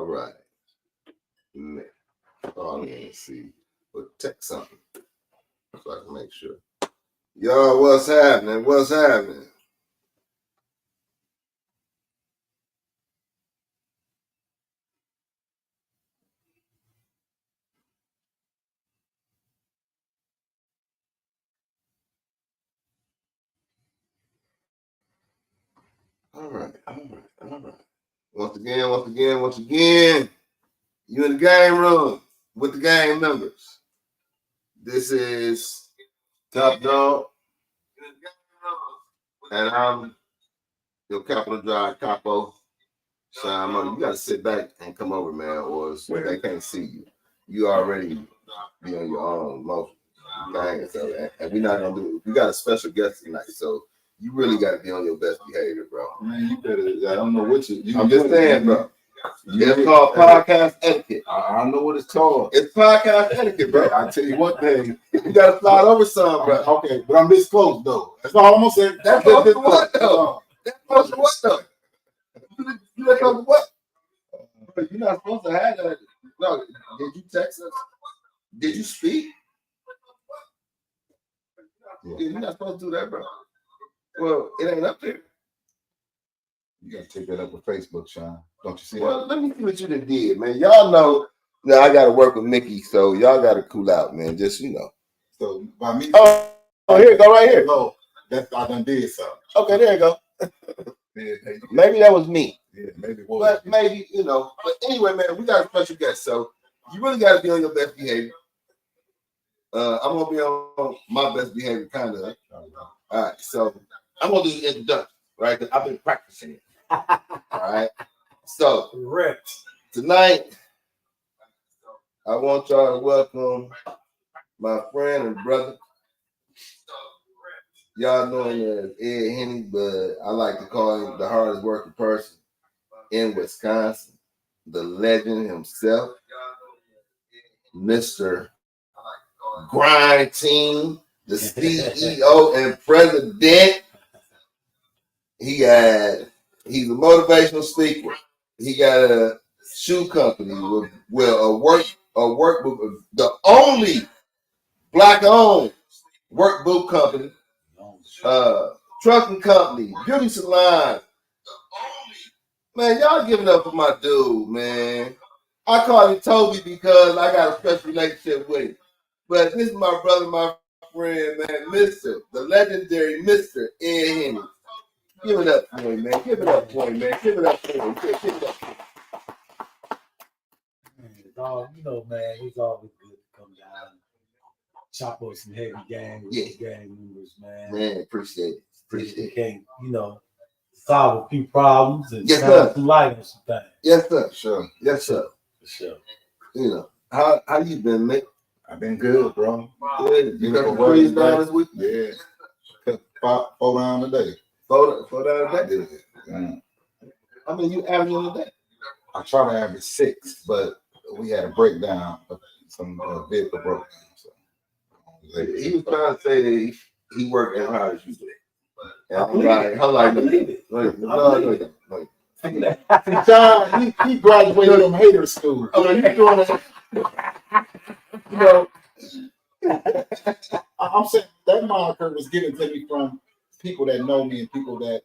All right. Oh, let me see. But text something so I can make sure. Yo, what's happening? What's happening? All right. Once again, you in the game room with the game members. This is Top Dog, and I'm your Capital Drive Capo. Sean, you gotta sit back and come over, man, or they can't see you. You already be on your own motion. Gang, so, and we're not gonna do it. We got a special guest tonight, so you really gotta be on your best behavior, bro. Man, you better. I don't know what you. I'm just saying, bro. It's called podcast etiquette. I don't know what it's called. It's podcast etiquette, bro. I tell you one thing. You gotta slide over some, bro. Okay, but I'm this close though. That's all I'm gonna say. That's close to what though? That's close to what though? You that close to what? You're not supposed to have that. No, did you text us? Did you speak? Yeah, you're not supposed to do that, bro. Well, it ain't up there. You gotta take that up with Facebook, Sean. Don't you see that? Well, let me see what you done did, man. Y'all know now I gotta work with Mickey, so y'all gotta cool out, man. Just So by me. Oh, here, go right here. No, that's I done did something. Okay, there you go. Yeah, maybe that was me. Yeah, maybe it was. But maybe, But anyway, man, we got a special guest, so you really gotta be on your best behavior. I'm gonna be on my best behavior, kind of. All right, so I'm gonna do the introduction, right? Because I've been practicing it. All right. So tonight, I want y'all to welcome my friend and brother. Y'all know him as Ed Henning, but I like to call him the hardest working person in Wisconsin, the legend himself, Mr. Grind Team, the CEO and president. He's a motivational speaker. He got a shoe company with a workbook, the only black-owned workbook company, trucking company, beauty salon. Man, y'all giving up for my dude, man. I call him Toby because I got a special relationship with him. But this is my brother, my friend, man, the legendary Mr. Ed Henning. Give it up for him, man. Give it up for him, man. Give it up for him. Give it up for him. Dog, man, it's always good to come down and chop up some heavy game with the gang members, man. Man, appreciate it. Appreciate it. Can't, solve a few problems and shine some light on some things. Yes, sir. Sure. Yes, sir. For sure. How you been, Mick? I've been good, bro. Good. You got some trees down this week? Yeah. Cut 4 down a day. 4 down a day? Yeah. I mean, you averaging a day? I try to average 6, but we had a breakdown. Some vehicle broke down. So. He was trying to say that he worked as hard as you did. I'm like, John, he graduated from hater school. Oh, you doing that? I'm saying that moniker was given to me from people that know me and people that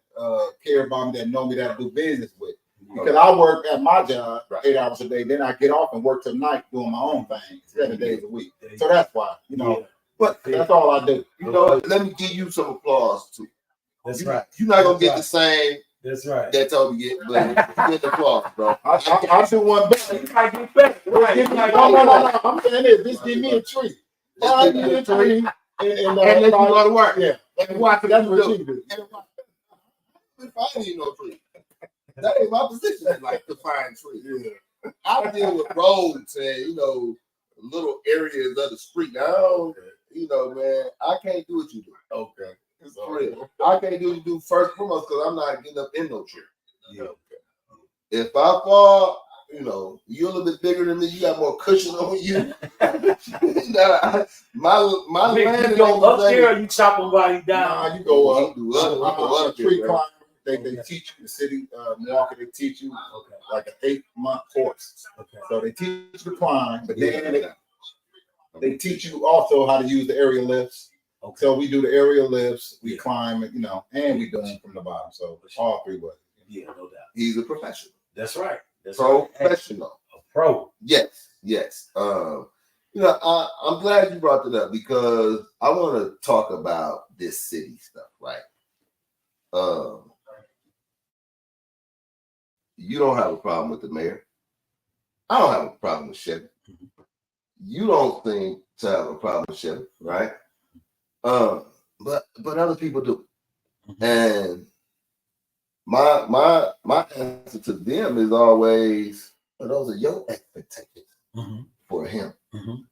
care about me, that know me, that I do business with. Because I work at my job 8 hours a day, then I get off and work till night doing my own thing 7 days a week. So that's why, But that's all I do. Let me give you some applause too. That's right. You're not gonna get the same. That's right. That Toby get, but get the applause, bro. I do one better. You might get better. No. I'm saying this. Just give me a treat. Give me a treat and let you go to work. Yeah. And watch it. That's what you do. If I need no tree, that ain't my position. Like to find trees. Yeah. I deal with roads and little areas of the street. Now, man, I can't do what you do. Okay. It's for real. I can't do what you do first and foremost because I'm not getting up in no tree. Yeah. Okay. If I fall, you're a little bit bigger than me. You got more cushion on you. my land. You go up there or you chop him while he down? Nah, you go up. You go up. Tree climber. They teach you the city market. They teach you like an 8-month course. Okay. So they teach you to climb, but then they teach you also how to use the aerial lifts. Okay. So we do the aerial lifts, we climb it, and we do them from the bottom. So all 3 ways. Yeah, no doubt. He's a professional. That's right. That's professional. Right. A pro. Yes. I'm glad you brought that up because I want to talk about this city stuff, right? You don't have a problem with the mayor. I don't have a problem with Chevy. You don't seem to have a problem with Chevy, right? But other people do. And my answer to them is always, well, those are your expectations for him.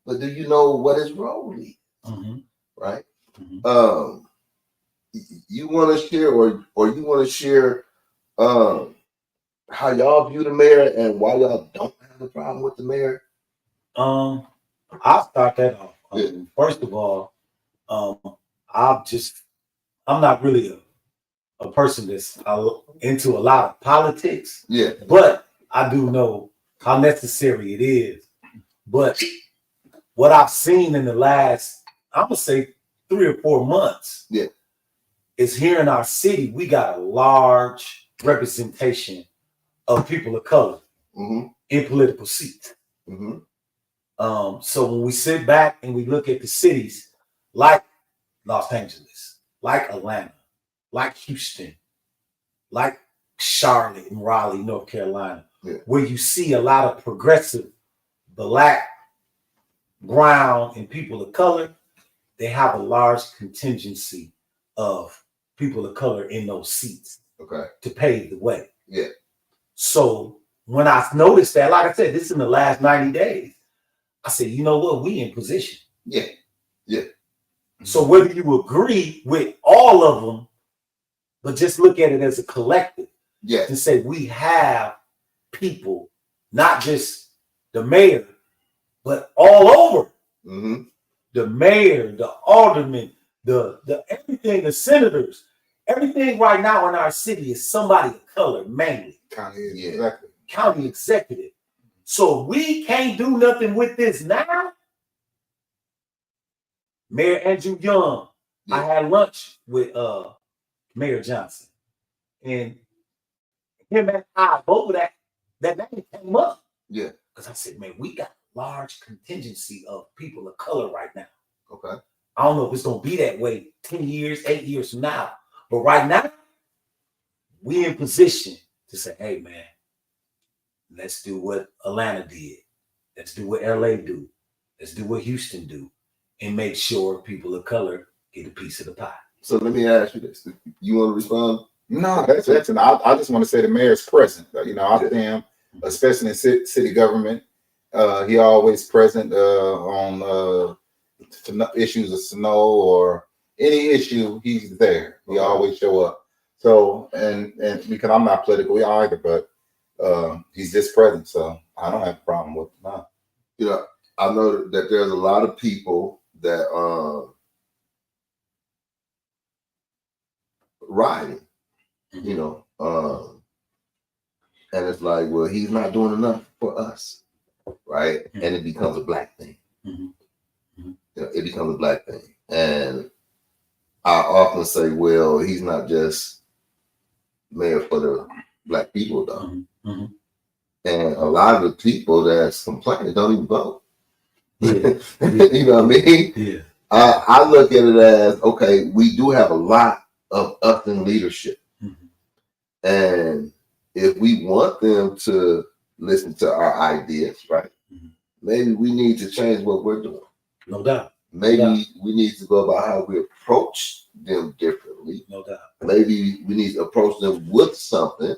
But do you know what his role is? Right? You want to share or you want to share how y'all view the mayor and why y'all don't have a problem with the mayor? I'll start that off. First of all, I'm not really a person that's into a lot of politics. Yeah. But I do know how necessary it is. But what I've seen in the last, I'm gonna say 3 or 4 months, is here in our city, we got a large representation of people of color in political seats. So when we sit back and we look at the cities like Los Angeles, like Atlanta, like Houston, like Charlotte and Raleigh, North Carolina, where you see a lot of progressive Black, brown, and people of color, they have a large contingency of people of color in those seats to pave the way. So when I noticed that, like I said, this is in the last 90 days, I said, you know what, we in position. So whether you agree with all of them, but just look at it as a collective, to say we have people, not just the mayor, but all over. The mayor, the aldermen, the everything, the senators, everything right now in our city is somebody of color, mainly. County executive. So we can't do nothing with this now. Mayor Andrew Young, I had lunch with Mayor Johnson, and him and I both that name came up. Because I said, man, we got a large contingency of people of color right now. I don't know if it's gonna be that way 10 years, 8 years from now. But right now, we in position to say, hey man, let's do what Atlanta did. Let's do what LA do. Let's do what Houston do. And make sure people of color get a piece of the pie. So let me ask you this. You want to respond? No, that's and I just want to say the mayor's present. I see him, especially in city government. He always present on issues of snow or any issue. He's there. He always show up. So and because I'm not political either, but he's just present. So I don't have a problem with that. I know that there's a lot of people that riding, and it's like, well, he's not doing enough for us, right? And it becomes a Black thing. It becomes a Black thing, and I often say, well, he's not just mayor for the Black people, though. And a lot of the people that's complaining don't even vote. You know what I mean? I look at it as, okay, we do have a lot of us in leadership. And if we want them to listen to our ideas, right, maybe we need to change what we're doing. No doubt. Maybe we need to go about how we approach them differently. No doubt. Maybe we need to approach them with something,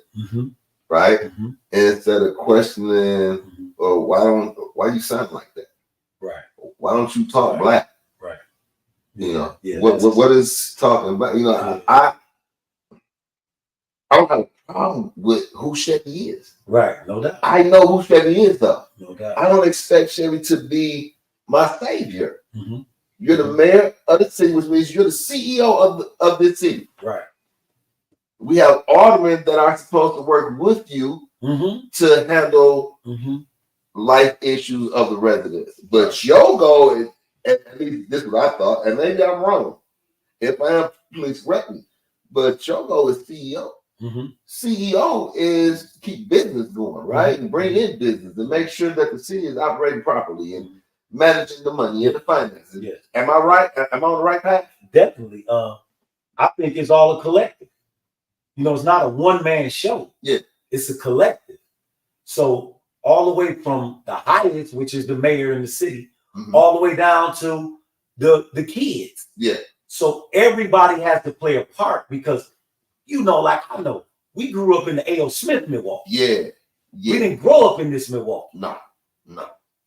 right? Instead of questioning, why you sound like that? Right. Why don't you talk Black? Right. What is talking about? I don't have a problem with who Chevy is. Right. No doubt. I know who Chevy is, though. No doubt. I don't expect Chevy to be my savior. You're the mayor of the city, which means you're the CEO of this city. Right. We have aldermen that are supposed to work with you to handle life issues of the residents. But your goal is, at least this is what I thought, and maybe I'm wrong. If I am, please correct me. But your goal is CEO. CEO is keep business going, right? And bring in business and make sure that the city is operating properly and managing the money and the finances. Yes. Am I right? Am I on the right path? Definitely. I think it's all a collective. You know, it's not a one-man show. Yeah. It's a collective. So all the way from the highest, which is the mayor in the city, all the way down to the kids. Yeah. So everybody has to play a part because, you know, like I know, we grew up in the A.O. Smith, Milwaukee. Yeah. We didn't grow up in this Milwaukee. No.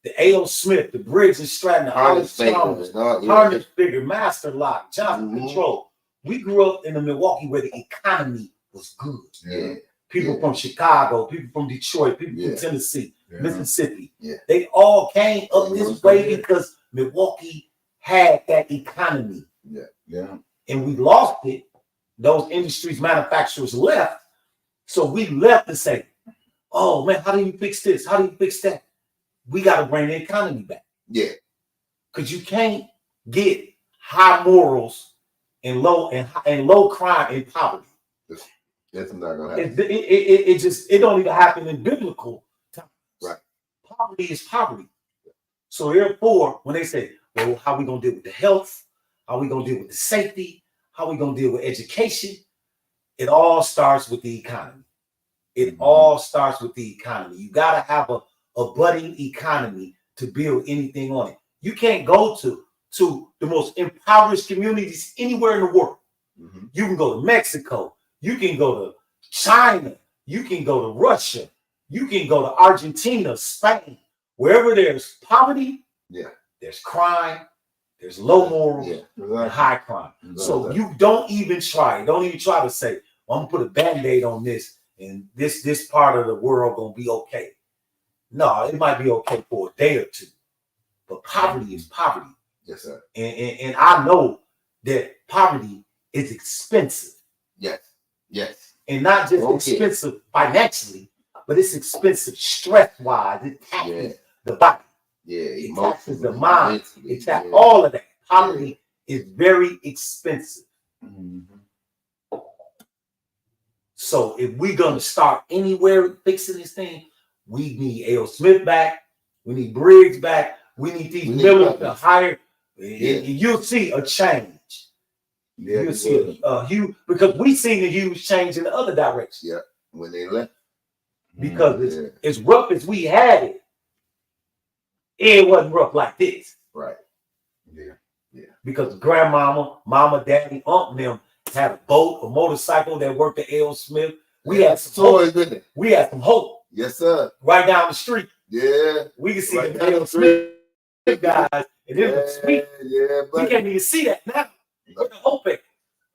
The A.O. Smith, the Briggs and Stratton, the Harness Figure, Master Lock, Johnson Control. We grew up in a Milwaukee where the economy was good. Yeah. People from Chicago, people from Detroit, people from Tennessee, Mississippi. They all came up this way because Milwaukee had that economy. And we lost it. Those industries, manufacturers left. So we left to say, oh man, how do you fix this? How do you fix that? We got to bring the economy back. Yeah. Because you can't get high morals and low crime and poverty. That's not gonna happen. It don't even happen in biblical times. Right. Poverty is poverty. So therefore, when they say, well, how are we gonna deal with the health? How are we gonna deal with the safety? How are we gonna deal with education? It all starts with the economy. It all starts with the economy. You gotta have a budding economy to build anything on it. You can't go to the most impoverished communities anywhere in the world. You can go to Mexico. You can go to China. You can go to Russia. You can go to Argentina, Spain. Wherever there's poverty, there's crime, there's low morals, and high crime. So you don't even try to say, well, I'm gonna put a Band-Aid on this and this part of the world gonna be okay. No, it might be okay for a day or two, but poverty is poverty. Yes, sir. And I know that poverty is expensive. Yes. And not just expensive financially, but it's expensive stress-wise. It taxes the body. It taxes the mind. It taxes all of that. Poverty is very expensive. So if we're gonna start anywhere fixing this thing, we need A.O. Smith back. We need Briggs back. We need these millers to hire. You'll see a change. You'll see a huge, because we seen a huge change in the other direction. Yeah, when they left. Because as rough as we had it, it wasn't rough like this. Right. Because grandmama, mama, daddy, aunt, and them had a boat, a motorcycle that worked at A.O. Smith. We had some toys, didn't it? We had some hope. Yes, sir. Right down the street. Yeah. We can see the A.O. Smith guys, and it was sweet. We can't even see that now. Where the hope at?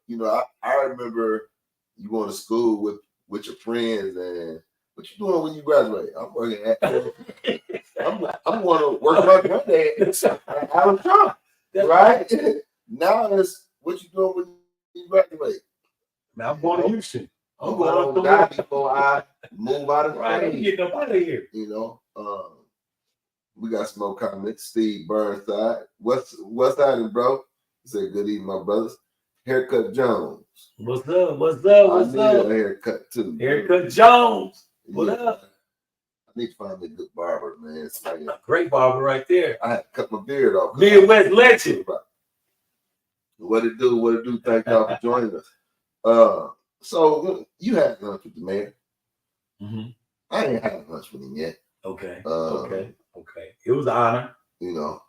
You know, I remember you going to school with your friends, and what you doing when you graduate? I'm working at I'm going to work my Monday at Allen Trump, right? Now it's what you doing when you graduate? Now I'm going to Houston. I'm going to die before I move out of the state. Get them out of here. You know, we got some more comments. Steve Burnside, what's happening, bro? He said, "Good evening, my brothers." Haircut Jones. What's up? I need a haircut too. Haircut Jones. What up? I need to find me a good barber, man. A great barber right there. I had to cut my beard off. Midwest legend. What it do? Thank y'all for joining us. So you had lunch with the mayor. I ain't had lunch with him yet. Okay. It was an honor. You know,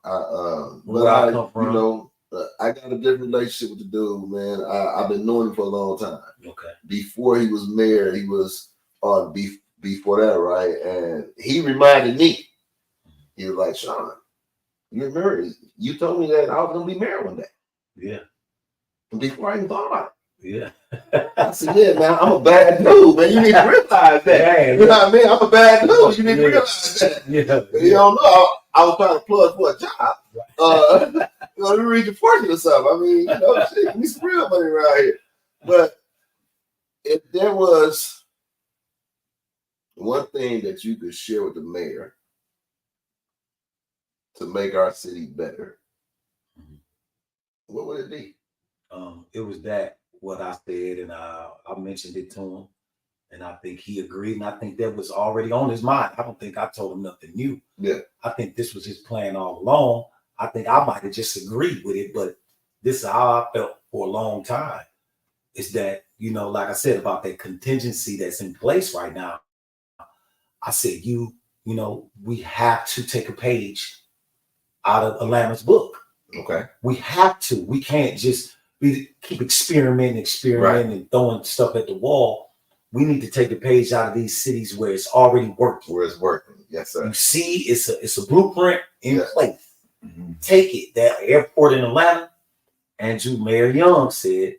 you know, I got a different relationship with the dude, man. I've been knowing him for a long time. Okay. Before he was mayor, he was on before that, right? And he reminded me. He was like, "Sean, you remember you told me that I was gonna be mayor one day." Yeah. And before I even thought about it. Yeah. I said, "Yeah, man, I'm a bad dude, man. You need to realize that." Man, you know what I mean? I'm a bad dude. You need to realize that. Yeah. You don't know. I was trying to plug for a job. You know, let me read your fortune or something. I mean, you know, shit, we some real money around here. But if there was one thing that you could share with the mayor to make our city better, what would it be? It was that what I said, and I mentioned it to him, and I think he agreed, and I think that was already on his mind. I don't think I told him nothing new. Yeah. I think this was his plan all along. I think I might have just agreed with it, but this is how I felt for a long time. Is that, you know, like I said about that contingency that's in place right now. I said, you know, we have to take a page out of Atlanta's book. Okay. We have to. We can't just keep experimenting and throwing stuff at the wall. We need to take a page out of these cities where it's already working. Where it's working. Yes, sir. You see, it's a blueprint in place. Mm-hmm. Take it. That airport in Atlanta, Mayor Young said,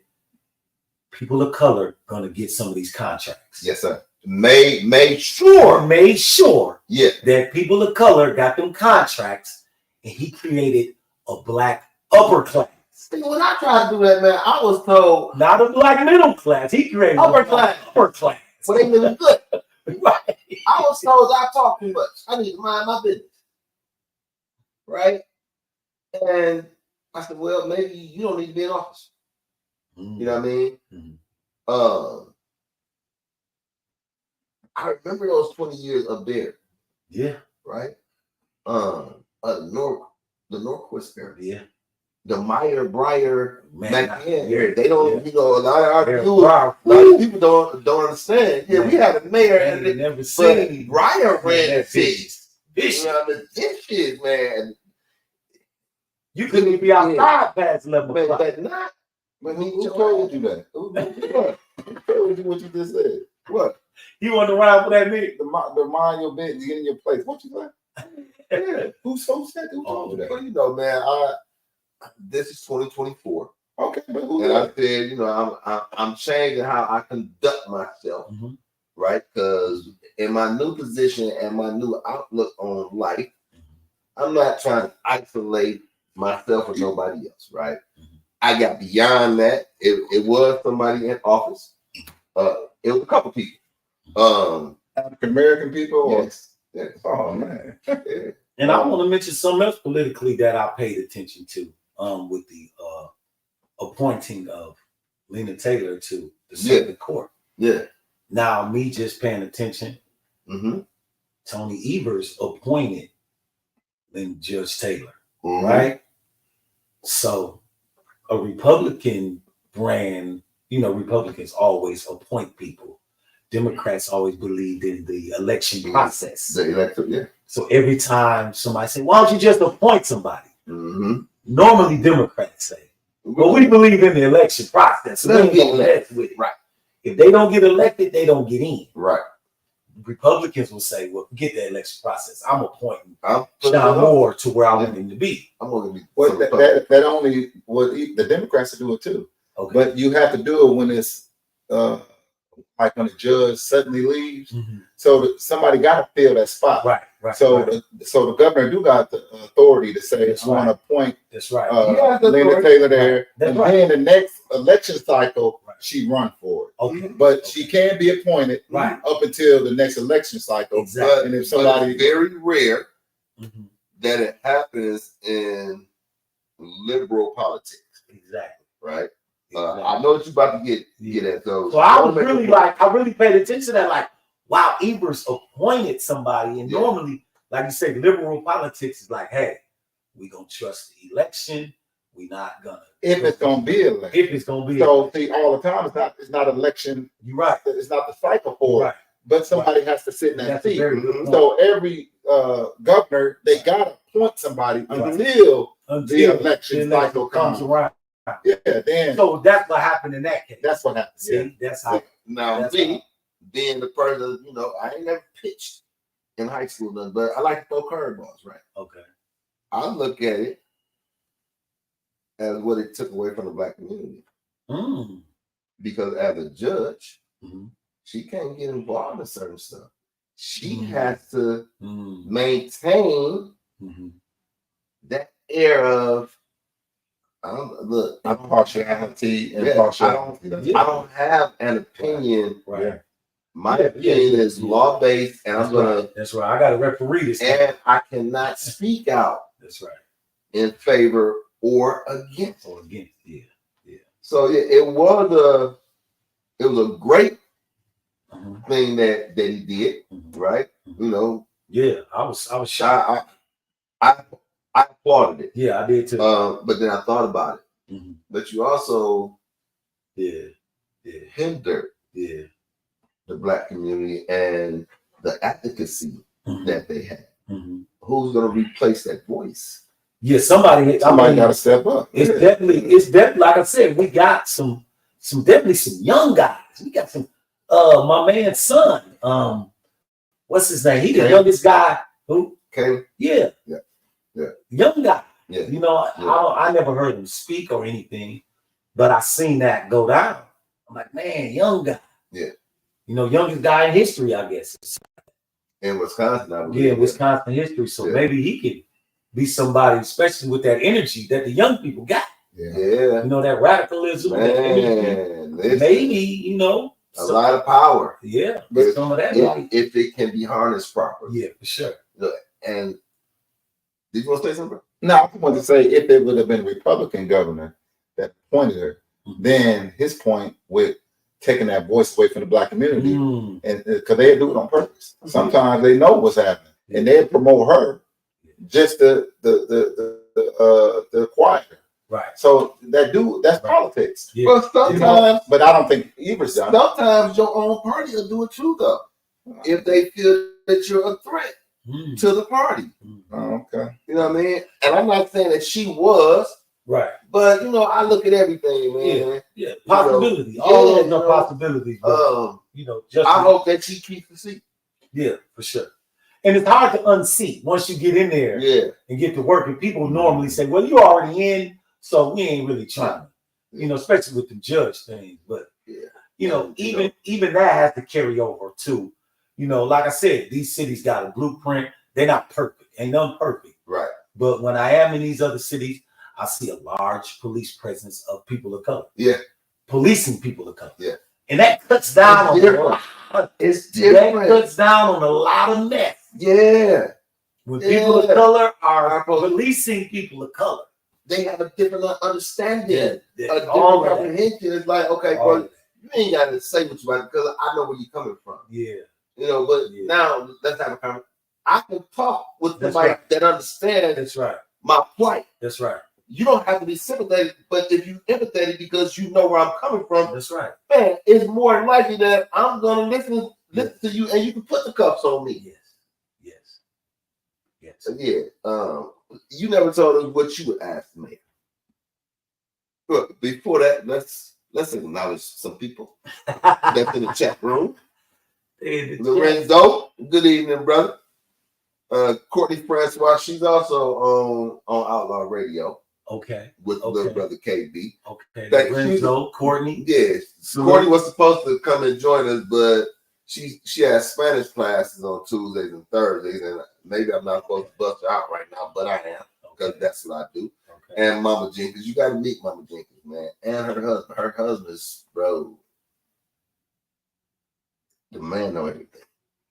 people of color gonna get some of these contracts. Yes, sir. Made sure that people of color got them contracts, and he created a black upper class. See, when I tried to do that, man, I was told not a black middle class. He created upper class. But they living good. Right. I was told I talk too much. I need to mind my business. Right? And I said, well, maybe you don't need to be in office. You know what I mean? I remember those 20 years up there. Yeah. Right? The Northwest area. Yeah. The Meyer Breyer area. They don't, you know, a lot of people don't understand. Yeah, we had a mayor and they never seen Breyer ran that face. You know, this shit, man. You couldn't even be outside past 11 o'clock. But not. Who told you that? Who told you what you just said? What? You want to ride for that nigga? The mind your business, get in your place. What you say? Yeah. Who told you that? Well, you know, man, this is 2024. Okay, but I said, you know, I'm changing how I conduct myself, right? Because in my new position and my new outlook on life, I'm not trying to isolate myself with nobody else, right? I got beyond that. It was somebody in office. It was a couple people. African American people. Yes. Oh man. And I want to mention something else politically that I paid attention to. With the appointing of Lena Taylor to the Circuit Court. Yeah. Now, me just paying attention, Tony Evers appointed then Judge Taylor, right? So a Republican brand, you know, Republicans always appoint people. Democrats always believed in the election process. The electorate, yeah. So every time somebody say, why don't you just appoint somebody? Normally Democrats say, well, we believe in the election process. So we don't mess with it. Right. If they don't get elected, they don't get in. Right. Republicans will say, well, forget the election process. I'm appointing John Moore to where I want him to be. I'm going to be. Well, that only what the Democrats do it too. Okay. But you have to do it when it's like when the judge suddenly leaves. So somebody got to fill that spot. Right. So the governor do got the authority to say, I want to appoint Lena Taylor there. And then the next election cycle, she run for it. Okay. But she can be appointed up until the next election cycle. Exactly. And if somebody... But it's very rare that it happens in liberal politics. Exactly. Right? I know what you're about to get at. So I was really I really paid attention to that. Like, wow, Evers appointed somebody. And normally, like you say, liberal politics is like, hey, we gonna trust the election. We not gonna. If it's gonna be elected. If it's gonna be. So see, all the time it's not election. You're right. It's not the cycle for it. But somebody has to sit in that seat. So every governor, they gotta appoint somebody until the election cycle comes around. Yeah, then. So that's what happened in that case. That's what happened. See, that's how. Now, being the person, you know, I ain't never pitched in high school, but I like to throw curveballs, right? Okay. I look at it as what it took away from the black community. Because as a judge, she can't get involved in certain stuff. She has to maintain that air of Look, Impartiality and yeah, partiality. I don't have an opinion. Right. Yeah. My opinion is law based, and I'm gonna. That's right. I got to referee this. And I cannot speak out. That's right. In favor or against. Yeah. So it was a great thing that he did, right? You know. Yeah, I was shocked. I applauded it. Yeah, I did too. But then I thought about it. But you also hindered the Black community and the advocacy that they had. Who's going to replace that voice? Yeah, somebody got to step up. It's definitely like I said, we got some young guys. We got some my man's son. What's his name? He's the youngest guy who Yeah. Young guy. Yeah. You know, I never heard him speak or anything, but I seen that go down. I'm like, man, young guy. Yeah. You know, youngest guy in history, I guess. In Wisconsin, I believe. Yeah, Wisconsin history. So maybe he could be somebody, especially with that energy that the young people got. Yeah. You know, that radicalism, that energy. Maybe, you know. A lot of power. Yeah. But some of that. If it can be harnessed properly. Yeah, for sure. And did you want to say something? No, I want to say if it would have been a Republican governor that appointed her, then his point with taking that voice away from the Black community, and because they do it on purpose. Sometimes they know what's happening, and they promote her just the quieter. Right. So that's politics. Yeah. But sometimes, but I don't think either's done. Sometimes your own party will do it too, though, if they feel that you're a threat to the party. Oh, okay. You know what I mean? And I'm not saying that she was. Right. But, you know, I look at everything, man. Yeah. Possibility. You know, all of the possibilities. You know, just I hope that she keeps the seat. Yeah, for sure. And it's hard to unseat once you get in there and get to work. And people normally say, well, you're already in, so we ain't really trying. You know, especially with the judge thing. But, you know, even that has to carry over too. You know, like I said, these cities got a blueprint. They're not perfect. Ain't none perfect. Right. But when I am in these other cities, I see a large police presence of people of color. Yeah. Policing people of color. Yeah. And that cuts down on a lot. It's different. That cuts down on a lot of mess. Yeah. When people of color are policing people of color, they have a different understanding, a different comprehension. It's like, okay, bro, you ain't got to say what you want because I know where you're coming from. Yeah. You know, but now let's have a conversation. I can talk with somebody that understands. That's right. My plight. That's right. You don't have to be sympathetic, but if you empathetic because you know where I'm coming from, that's right. Man, it's more likely that I'm gonna listen to you, and you can put the cuffs on me. Yes. Yeah. You never told us what you would ask me. But before that, let's acknowledge some people that's in the chat room. Lorenzo, good evening, brother. Courtney Francois, she's also on Outlaw Radio. Okay. With little brother KB. Okay. Lorenzo, Courtney. Yes. Courtney was supposed to come and join us, but she has Spanish classes on Tuesdays and Thursdays, and maybe I'm not supposed to bust her out right now, but I am because that's what I do. Okay. And Mama Jenkins, you got to meet Mama Jenkins, man, and her husband. Her husband's bro. The man know everything.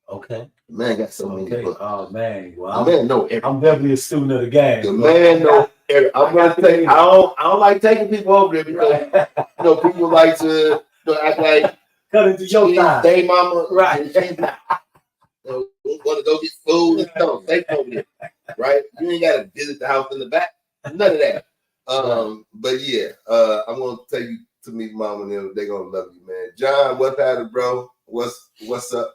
Okay. The man got so many books. Oh man, well, the man know everything. I'm definitely a student of the game. The man know everything. I'm gonna tell you, I don't like taking people over there because you know people like to act like cut into your time. They mama, right? Want to go get food and stuff. They over there, right? You ain't gotta visit the house in the back. None of that. But yeah, I'm gonna take you to meet Mama and them. They're gonna love you, man. John, what's happening, bro? What's up?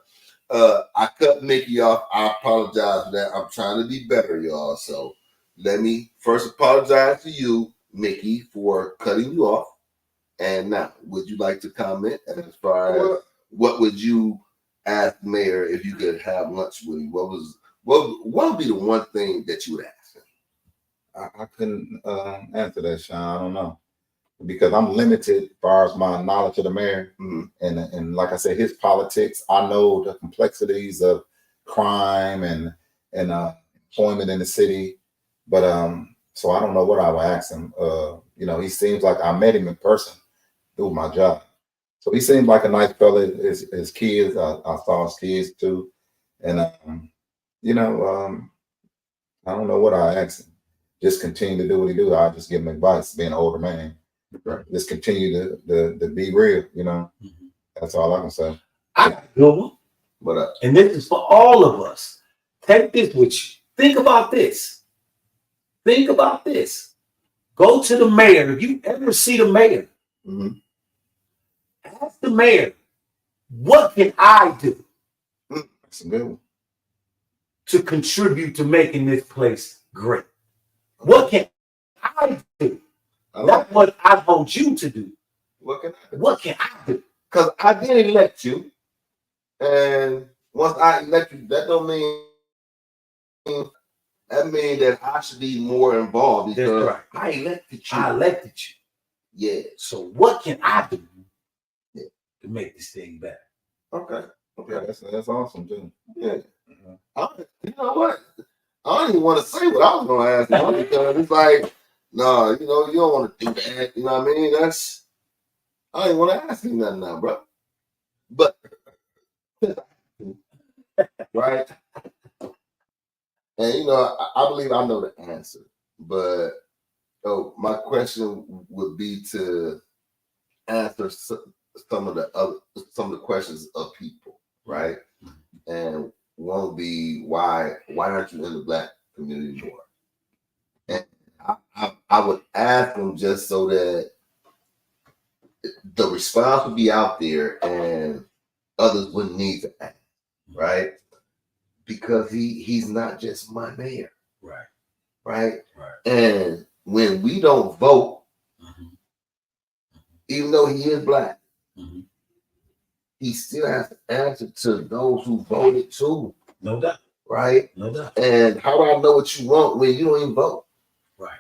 I cut Mickey off. I apologize for that. I'm trying to be better, y'all. So let me first apologize to you, Mickey, for cutting you off. And now, would you like to comment as far as what would you ask the mayor if you could have lunch with him? What would be the one thing that you would ask him? I couldn't answer that, Sean. I don't know. Because I'm limited as far as my knowledge of the mayor. And like I said, his politics, I know the complexities of crime and employment in the city. But so I don't know what I would ask him. You know, he seems like I met him in person through my job. So he seemed like a nice fella. His kids, I saw his kids too. And, you know, I don't know what I asked him. Just continue to do what he do. I just give him advice, being an older man. Right. Just continue to be real, you know. That's all I can say. I got a good one. But and this is for all of us. Take this with you. Think about this. Think about this. Go to the mayor. If you ever see the mayor, ask the mayor, what can I do That's a good one. to contribute to making this place great? What can I do? Not what I want you to do. What can I do? What can I do? Because I did elect you, and once I elect you, that don't mean that I should be more involved because right. I elected you. I elected you. Yeah. So what can I do to make this thing better? Okay. Yeah, that's awesome too. Yeah. You know what? I don't even want to say what I was going to ask you because it's like, no, you know, you don't want to do that. You know what I mean? I ain't want to ask you nothing now, bro. But right. And you know, I believe I know the answer, but my question would be to answer some of the questions of people, right? And one would be why aren't you in the Black community more? And I would ask them just so that the response would be out there and others wouldn't need to ask, right? Because he's not just my mayor. Right. And when we don't vote, even though he is Black, he still has to answer to those who voted too. No doubt. Right? No doubt. And how do I know what you want when you don't even vote? Right.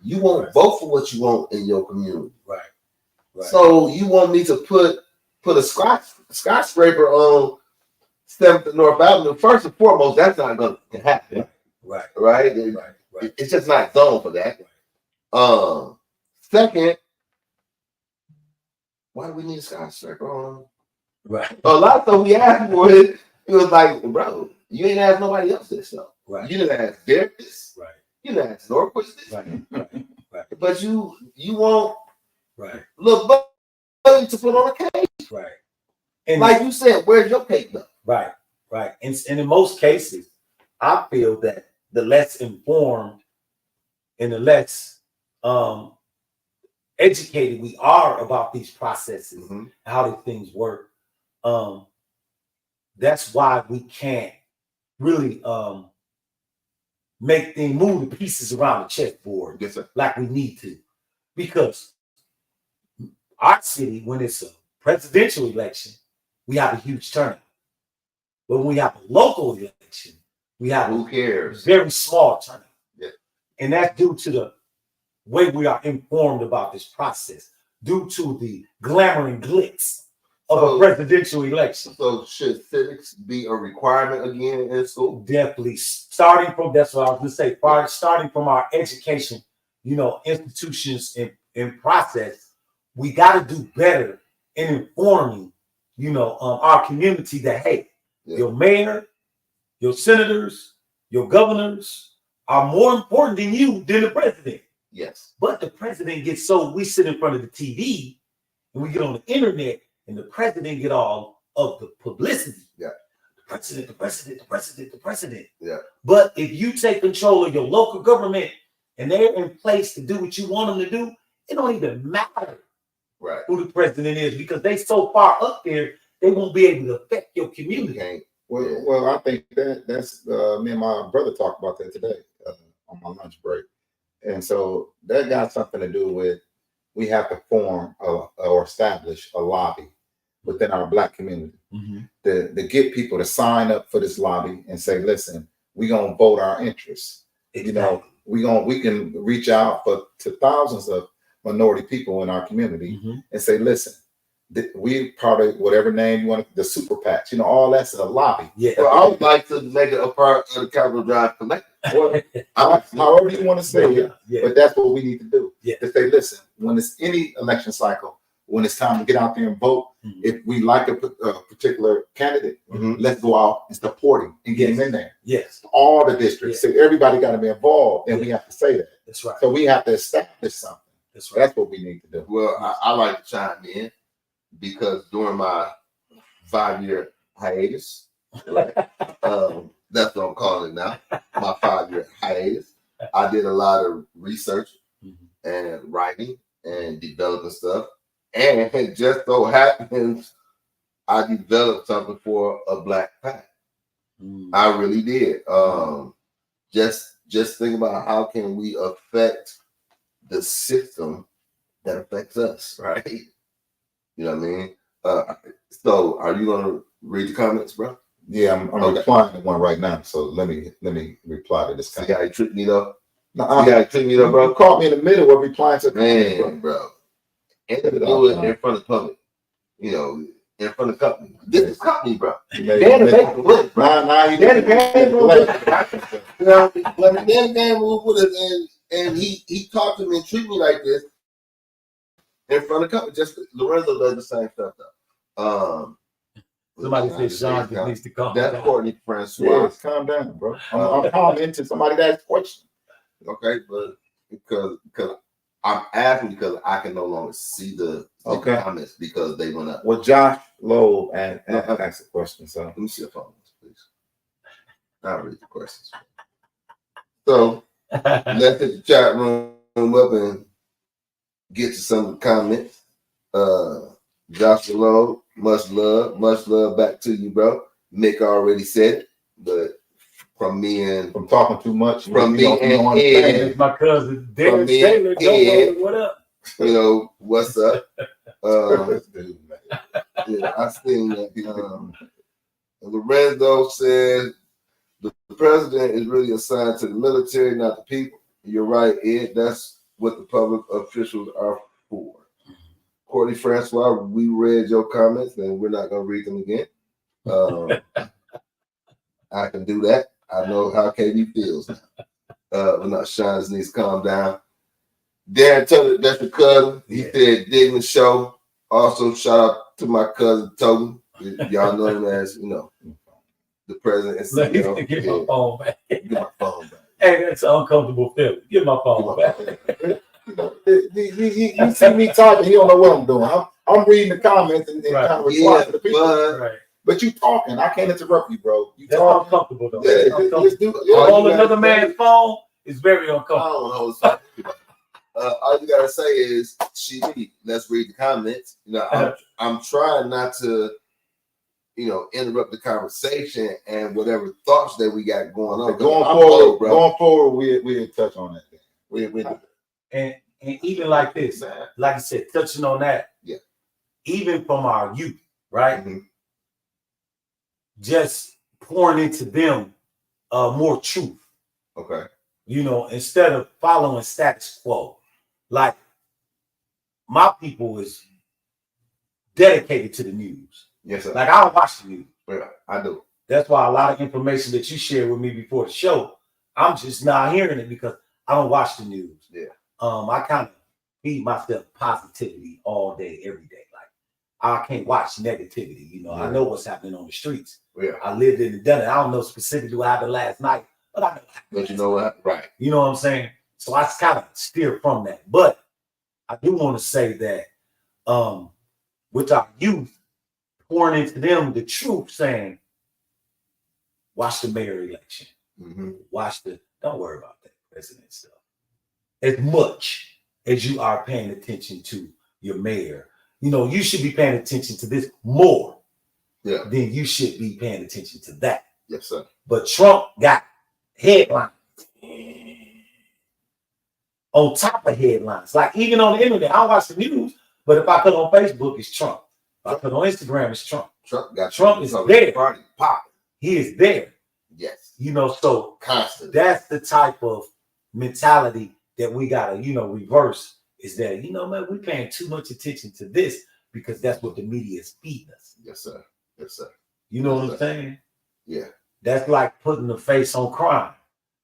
You won't vote for what you want in your community. Right. So you want me to put a skyscraper on 7th and North Avenue? First and foremost, that's not going to happen. Right. It's just not zoned for that. Second, why do we need a skyscraper on? Right. A lot of stuff we asked for it was like, bro, you ain't asked nobody else this stuff. Right. You didn't ask Derek this. Right. You didn't ask Norquist this. Right. But you want little buddy to put on a cake. Right. And like you said, where's your cake though? Right. And in most cases, I feel that the less informed and the less educated we are about these processes, how these things work, that's why we can't really make things move the pieces around the chessboard like we need to. Because our city, when it's a presidential election, we have a huge turnout. But when we have a local election, we have who cares? Very small turnout. Yeah. And that's due to the way we are informed about this process, due to the glamour and glitz of a presidential election. So should civics be a requirement again in school? Definitely. Starting from, that's what I was going to say, starting from our education, institutions and process, we got to do better in informing, our community that, hey, your mayor, your senators, your governors are more important than you than the president. Yes. But the president gets we sit in front of the TV and we get on the internet and the president get all of the publicity. Yeah. The president. Yeah. But if you take control of your local government and they're in place to do what you want them to do, it don't even matter who the president is because they so far up there, they won't be able to affect your community. Well, I think that's me and my brother talked about that today on my lunch break. And so that got something to do with we have to form or establish a lobby within our Black community to get people to sign up for this lobby and say, listen, we're going to vote our interests. Exactly. We can reach out to thousands of minority people in our community and say, listen, We probably whatever name you want, the super PACs, you know, all that's a lobby. Yeah. Well, I would like to make it a part of the Capitol Drive Collective. Well, however you want to say it, but that's what we need to do. Yeah. To say, listen, when it's any election cycle, when it's time to get out there and vote, if we like a particular candidate, let's go out and support him and get him in there. Yes. All the districts. So everybody got to be involved, and we have to say that. That's right. So we have to establish something. That's right. That's what we need to do. Well, I like to chime in because during my 5-year hiatus, that's what I'm calling it now, my 5-year hiatus, I did a lot of research and writing and developing stuff. And it just so happens I developed something for a Black PAC. I really did. Just think about how can we affect the system that affects us, right? You know what I mean? So are you gonna read the comments, bro? Yeah, I'm replying to one right now. So let me reply to this. See how you tricked me though? No, you gotta trick me though, bro. You caught me in the middle of replying to man, bro. And to do it in front of public, you know, in front of company. This is company, bro. Now you know, when the man came with us and he talked to me and treated me like this in front of company. Just Lorenzo does the same stuff though. Somebody said Sean just needs to calm down. That's Courtney Francois. Yes, calm down, bro. I'm commenting somebody that asked questions. Okay, but because I'm asking because I can no longer see the comments because they went up. Well, Josh Lowe asked a question. So let me see your phone, please. I'll read the questions. So let's hit the chat room up and get to some comments. Josh Lowe, much love back to you, bro. Nick already said it, but from me and from talking too much, from me and Ed, my cousin Derek Taylor, what up? You know what's up? Yeah, I seen that. Lorenzo said the president is really assigned to the military, not the people. You're right, Ed. That's what the public officials are for. Courtney Francois, we read your comments, and we're not going to read them again. I can do that. I know how KB feels. But not Sean needs to calm down. Darren Taylor, that's your cousin. He said, digging the show. Also, shout out to my cousin Toby. Y'all know him as, you know, the president and CEO. Get my phone back. Get my phone back. Hey, that's an uncomfortable feeling. Get my phone back. You see me talking, he don't know what I'm doing. I'm reading the comments and kind of replying to the people. But you talking, I can't interrupt you, bro. You talking. Uncomfortable though. On another man's phone is very uncomfortable. I don't know what's all you gotta say is let's read the comments. You know, I'm trying not to, you know, interrupt the conversation and whatever thoughts that we got going on. Going forward, we'll touch on that. We and even like this, like I said, touching on that, even from our youth, right? Just pouring into them more truth. Okay. You know, instead of following status quo. Like my people is dedicated to the news. Yes, sir. Like I don't watch the news. Yeah, I do. That's why a lot of information that you shared with me before the show, I'm just not hearing it because I don't watch the news. Yeah. I kind of feed myself positivity all day, every day. Like I can't watch negativity. You know, I know what's happening on the streets. Yeah. I lived in and done it. I don't know specifically what happened last night, but I know. But you know what? Right. You know what I'm saying? So I kind of steer from that. But I do want to say that with our youth, pouring into them the truth, saying, watch the mayor election. Don't worry about that president stuff. As much as you are paying attention to your mayor, you know, you should be paying attention to this more than you should be paying attention to that. Yes, sir. But Trump got headlines on top of headlines. Like even on the internet, I don't watch the news, but if I put on Facebook, it's Trump. If I put on Instagram, it's Trump. Trump is there. Party pop. He is there. Yes. You know, so constantly. That's the type of mentality that we gotta, you know, reverse. Is that, you know, man, we're paying too much attention to this. because that's what the media is feeding us. Yes, sir. Yes, sir. You know Yes, what I'm saying? Yeah. That's like putting the face on crime.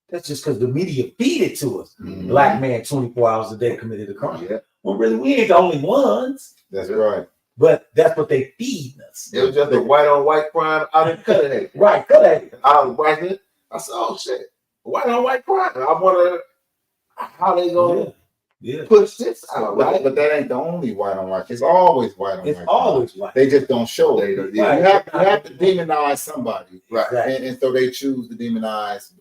That's just because the media feed it to us. Mm-hmm. Black man 24 hours a day committed a crime. Yeah. Well, really, we ain't the only ones. That's right. But that's what they feed us. It was just a white on white crime. I didn't cut it. Right, cut it. I was watching it. I said, "Oh shit, white on white crime." I wonder how they gonna push this out, right? But that ain't the only white on white. It's always white on white. It's always white. They just don't show it. You have to demonize somebody, right? And so they choose to demonize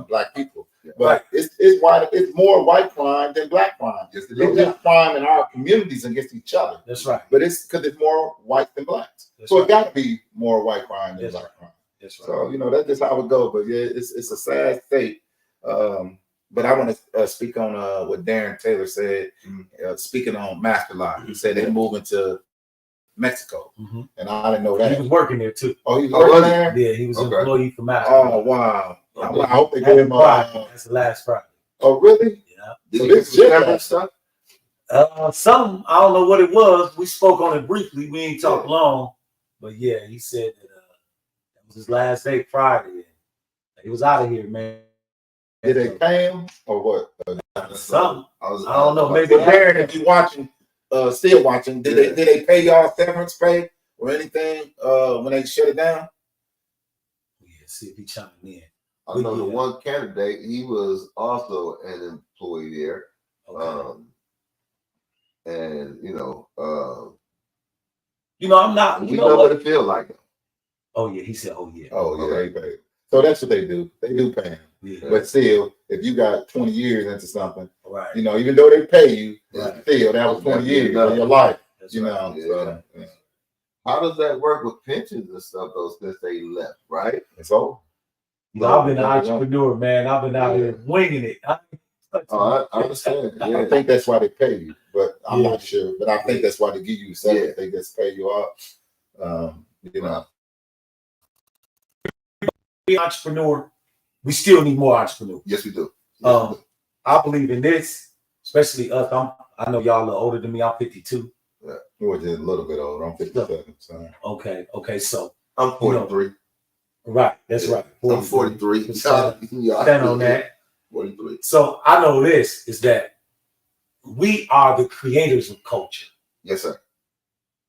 black people. But it's white. It's more white crime than black crime. It's just crime in our communities against each other. That's right. But it's because it's more white than blacks. So it got to be more white crime than black crime. That's right. So that's just how it goes. But yeah, it's a sad state. But I want to speak on what Darren Taylor said. Speaking on Master Lock, he said they're moving to Mexico, and I didn't know that. He was working there too. Oh, he was working there. Yeah, he was an employee for Master. Oh wow! I hope they give him that's the last Friday. Oh really? Yeah. Did you get that stuff? Some I don't know what it was. We spoke on it briefly. We ain't talked long, but yeah, he said that that was his last day Friday. He was out of here, man. Did they pay him or what? Some. I don't know. Maybe Darren, if you watching, still watching, did they pay y'all severance pay or anything when they shut it down? Yeah, see if he chimed in. I know the one candidate, he was also an employee there. Okay. And I'm not. We know what it feels like. Oh yeah, he said, "Oh yeah." Oh yeah, they pay. So that's what they do. They do pay him. Yeah. But still, if you got 20 years into something, right? Even though they pay you, still that was 20 years of your life. That's know. Yeah. So, how does that work with pensions and stuff though? Since they left, right? It's over. I've been an entrepreneur, man. I've been out here winging it. I understand. Yeah. I think that's why they pay you, but I'm not sure. But I think that's why they give you severance. They just pay you off. Be entrepreneur. We still need more entrepreneurs. Yes, we do. I believe in this, especially us. I know y'all are older than me. I'm 52. Yeah, you were just a little bit older. I'm 57. So. Okay. So I'm 43. Right, that's right. 43. I'm 43. Stand on that. 43. So I know this is that we are the creators of culture. Yes, sir.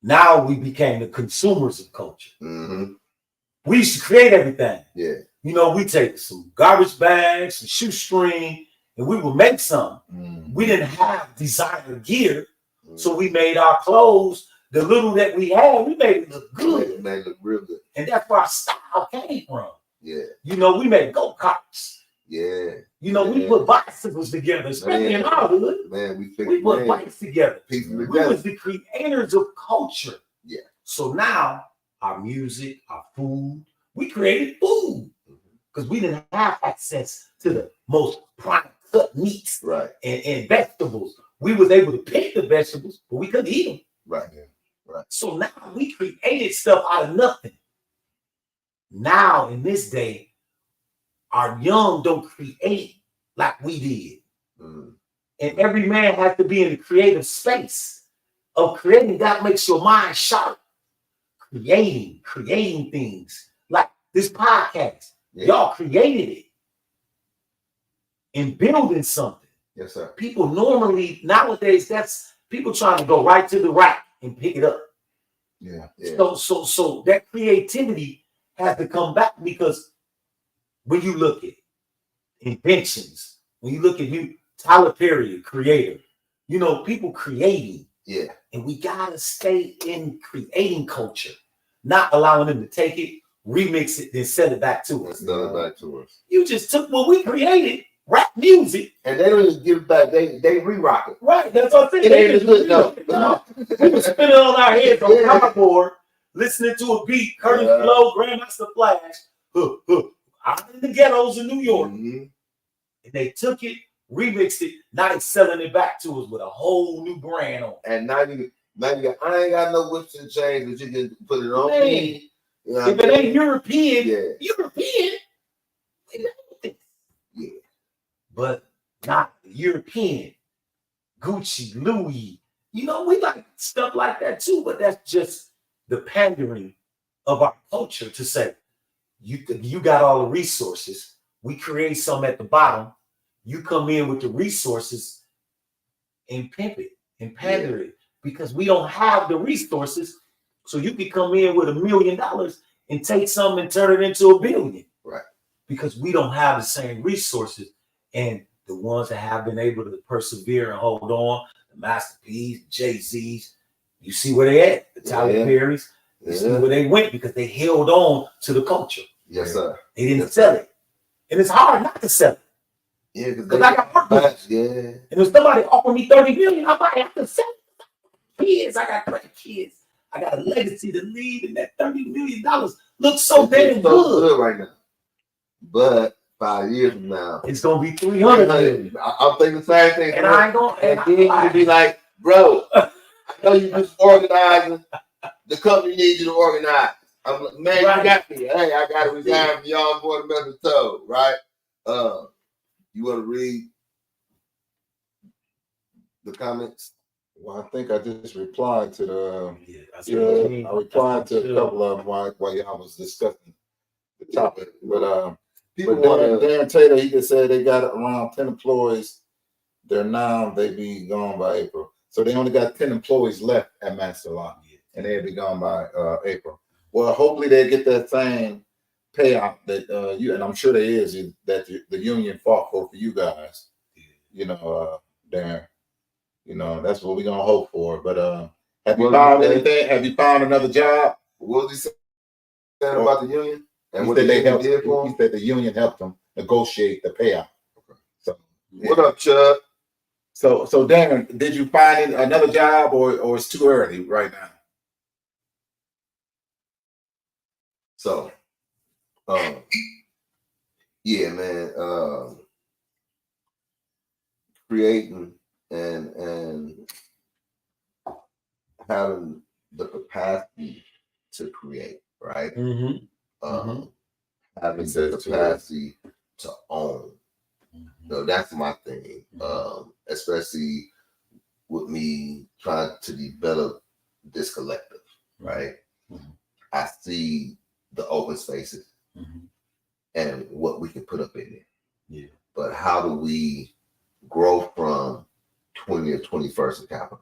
Now we became the consumers of culture. Mm-hmm. We used to create everything. Yeah. We take some garbage bags, some shoestring, and we would make some. Mm-hmm. We didn't have designer gear, so we made our clothes. The little that we had, we made it look good. It made it look real good. And that's where our style came from. Yeah. We made go-karts. Yeah. We put bicycles together, especially in our hood. Man, we put bikes together. We was the creators of culture. Yeah. So now our music, our food, we created food because we didn't have access to the most prime cut meats and vegetables. We was able to pick the vegetables, but we couldn't eat them. Right. Right. So now we created stuff out of nothing. Now in this day, our young don't create like we did. And every man has to be in the creative space of creating. That makes your mind sharp. Creating things like this podcast. Y'all created it and building something. Yes, sir. People normally nowadays, that's people trying to go right to the rack and pick it up. Yeah. So that creativity has to come back, because when you look at inventions, when you look at Tyler Perry, creator, people creating. Yeah. And we gotta stay in creating culture, not allowing them to take it, remix it, then sell it back to us. You just took what we created, rap music, and they don't even give it back. They re-rock it. Right, that's what I'm saying. It ain't good though. We were spinning on our heads on cardboard, listening to a beat, Curtis Blow, Grandmaster Flash, out in the ghettos in New York. And they took it, remixed it. Now they're selling it back to us with a whole new brand on it. And now you I ain't got no whips and chains, but you can put it on me. If it ain't European, European. Yeah. But not European. Gucci, Louis, You know, we like stuff like that too, but that's just the pandering of our culture to say, you got all the resources. We create some at the bottom. You come in with the resources and pimp it and pander it because we don't have the resources. So you can come in with $1 million and take something and turn it into $1 billion. Right. Because we don't have the same resources. And the ones that have been able to persevere and hold on, the Master P's, Jay-Z's, you see where they at, the Tyler Perry's, you see where they went because they held on to the culture. Yes, sir. They didn't sell it. And it's hard not to sell it. Yeah, because I got purpose. Yeah. And if somebody offer me 30 million, I might have to sell it. Kids, I got great kids. I got a legacy to leave, and that $30 million looks so damn good right now. But 5 years from now, it's gonna be 300 million. I'm thinking the same thing. And I ain't gonna. And then you can be like, bro, I know you just organizing. The company needs you to organize. I'm like, man, you got me. Hey, I got to resign from y'all for the message told, right? You want to read the comments? Well, I think I just replied to the. I replied to a couple of them while y'all was discussing the topic. But people Darren Taylor, he just said they got around 10 employees. They're now they be gone by April, so they only got 10 employees left at Master Lock, and they'll be gone by April. Well, hopefully they get that same payout that you, and I'm sure there is, that the union fought for you guys. You know, Darren. You know, that's what we're gonna hope for. But have you found anything? Have you found another job? What was he saying about the union? And what they helped him for? He said the union helped them negotiate the payout. Okay. So what up, Chuck? So Darren, did you find another job, or it's too early right now? So, yeah, man, creating and having the capacity to create, right? Mm-hmm. Having the capacity to own. So that's my thing. Especially with me trying to develop this collective, right? I see the open spaces and what we can put up in there. Yeah. But how do we grow from 20 or 21st capital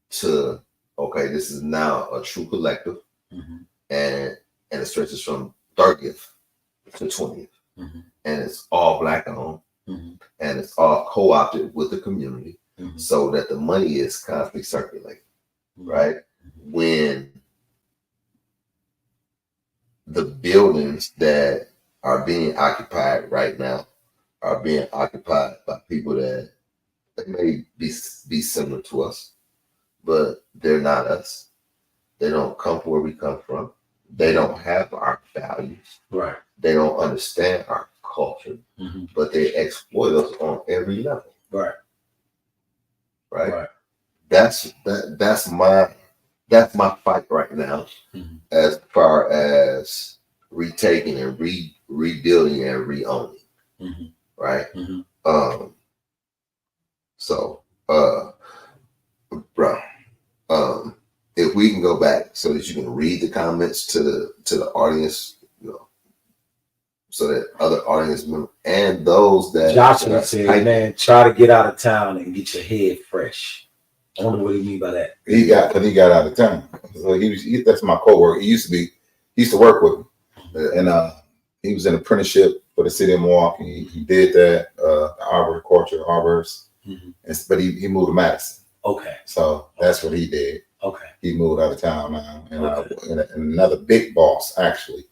to, okay, this is now a true collective, and it stretches from 30th to 20th, and it's all Black owned, and it's all co-opted with the community, so that the money is constantly circulating, right? When the buildings that are being occupied right now are being occupied by people that may be similar to us, but they're not us. They don't come from where we come from. They don't have our values. Right. They don't understand our culture, but they exploit us on every level. Right. That's my fight right now, as far as retaking and rebuilding and re-owning. Right. So, bro, if we can go back so that you can read the comments to the audience, you know, so that other audience members and those that Joshua said, man, try to get out of town and get your head fresh. I wonder what he mean by that. He got out of town. So that's my coworker. He used to work with me, and he was in apprenticeship for the city of Milwaukee. He did that, arboriculture, arbors, but he moved to Madison. Okay. So that's what he did. Okay. He moved out of town now, and another big boss actually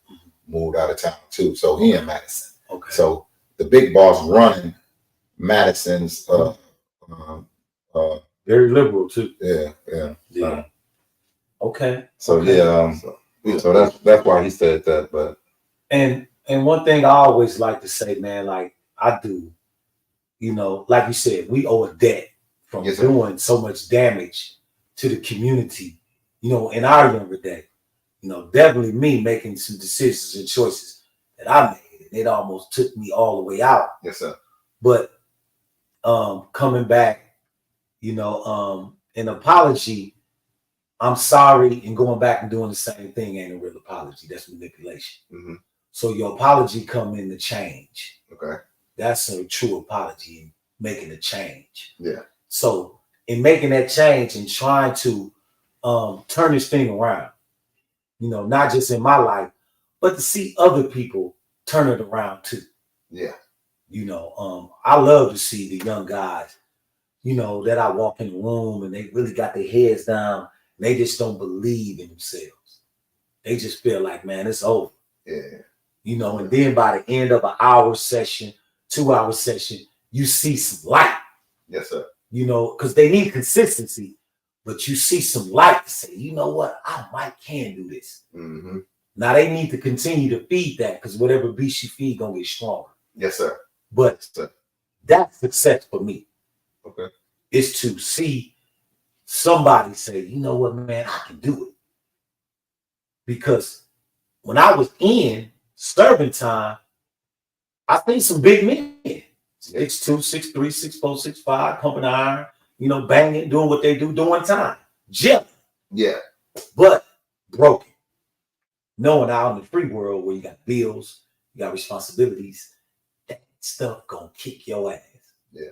moved out of town too. So he in Madison. Okay. So the big boss running Madison's. Very liberal too. Yeah. So, okay. So so that's why he said that. But and one thing I always like to say, man, like I do, you know, like you said, we owe a debt from doing so much damage to the community, you know, in our younger day. You know, definitely me making some decisions and choices that I made. It almost took me all the way out. Yes, sir. But coming back, you know, an apology, I'm sorry, and going back and doing the same thing ain't a real apology. That's manipulation. Mm-hmm. So your apology come in the change. Okay. That's a true apology, making a change. Yeah. So in making that change and trying to turn this thing around, you know, not just in my life, but to see other people turn it around too. Yeah. You know, I love to see the young guys, you know, that I walk in the room and they really got their heads down. And they just don't believe in themselves. They just feel like, man, it's over. Yeah. You know, and then by the end of an hour session, 2-hour session, you see some light. Yes, sir. You know, because they need consistency, but you see some light to say, you know what, I can do this. Mm-hmm. Now they need to continue to feed that, because whatever beast you feed gonna get stronger. Yes, sir. But Yes, sir. that's success for me. Okay. Is to see somebody say, you know what, man, I can do it. Because when I was in serving time, I think some big men, 6'2", 6'3", 6'4", 6'5", pumping iron, you know, banging, doing what they do, doing time, gelling. Yeah. But broken. Knowing out in the free world where you got bills, you got responsibilities, that stuff gonna kick your ass. Yeah.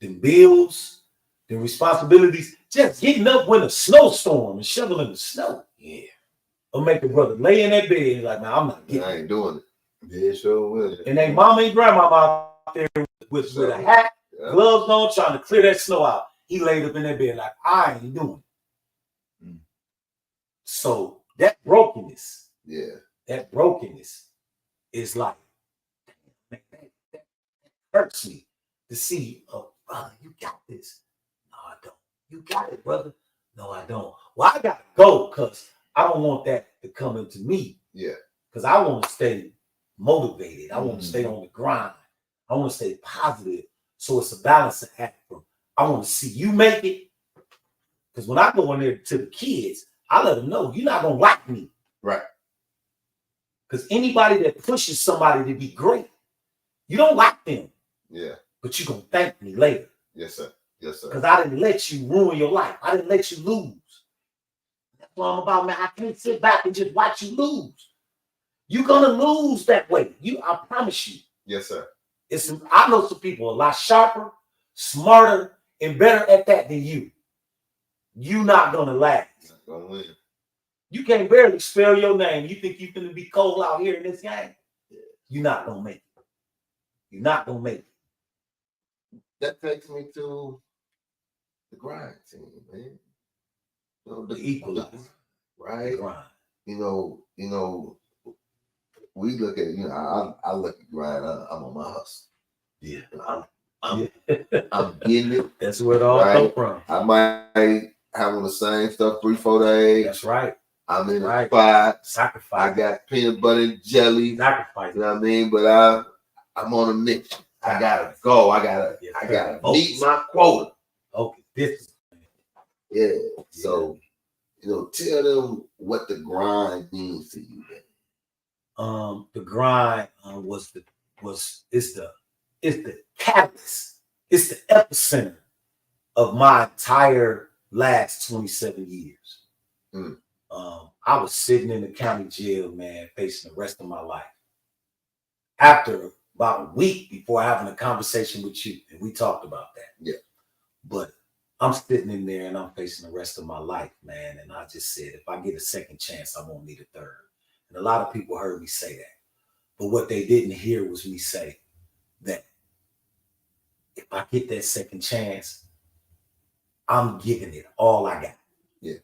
Them bills, the responsibilities, just getting up when a snowstorm and shoveling the snow. Yeah. Or make the brother lay in that bed like, man, I'm not getting I ain't doing it. Yeah, sure will. And they mama and grandma out there with a hat, gloves on, trying to clear that snow out. He laid up in that bed like, I ain't doing it. Mm. So that brokenness, that brokenness is like, that hurts me to see, oh, brother, you got this. No, I don't. You got it, brother. No, I don't. Well, I got to go because I don't want that to come into me. Yeah. Because I want to stay motivated. I want to stay on the grind. I want to stay positive. So it's a balancing act. I want to see you make it. Because when I go in there to the kids, I let them know you're not going to like me. Right. Because anybody that pushes somebody to be great, you don't like them. Yeah. But you're going to thank me later. Yes, sir. Yes, sir. Because I didn't let you ruin your life. I didn't let you lose. That's what I'm about, man. I can't sit back and just watch you lose. You're going to lose that way. I promise you. Yes, sir. I know some people a lot sharper, smarter, and better at that than you. You're not going to last. Not going to win. You can't barely spell your name. You think you're going to be cold out here in this game? Yeah. You're not going to make it. You're not going to make it. That takes me to the grind team, man. You know, the equalizer. Right? The grind. You know, we look at, I look at grind, I'm on my hustle. Yeah. I'm getting it. That's where it all comes from. I might have on the same stuff 3-4 days. That's right. I'm in a spot. Sacrifice. I got peanut butter and jelly. Sacrifice. You know what I mean? But I'm on a mission. I gotta go. I gotta meet my quota. Okay. Yeah. So, tell them what the grind means to you. The grind is the catalyst. It's the epicenter of my entire last 27 years. Mm. I was sitting in the county jail, man, facing the rest of my life. After about a week before having a conversation with you, and we talked about that. Yeah. But I'm sitting in there and I'm facing the rest of my life, man. And I just said, if I get a second chance, I won't need a third. And a lot of people heard me say that. But what they didn't hear was me say that if I get that second chance, I'm giving it all I got. Yeah.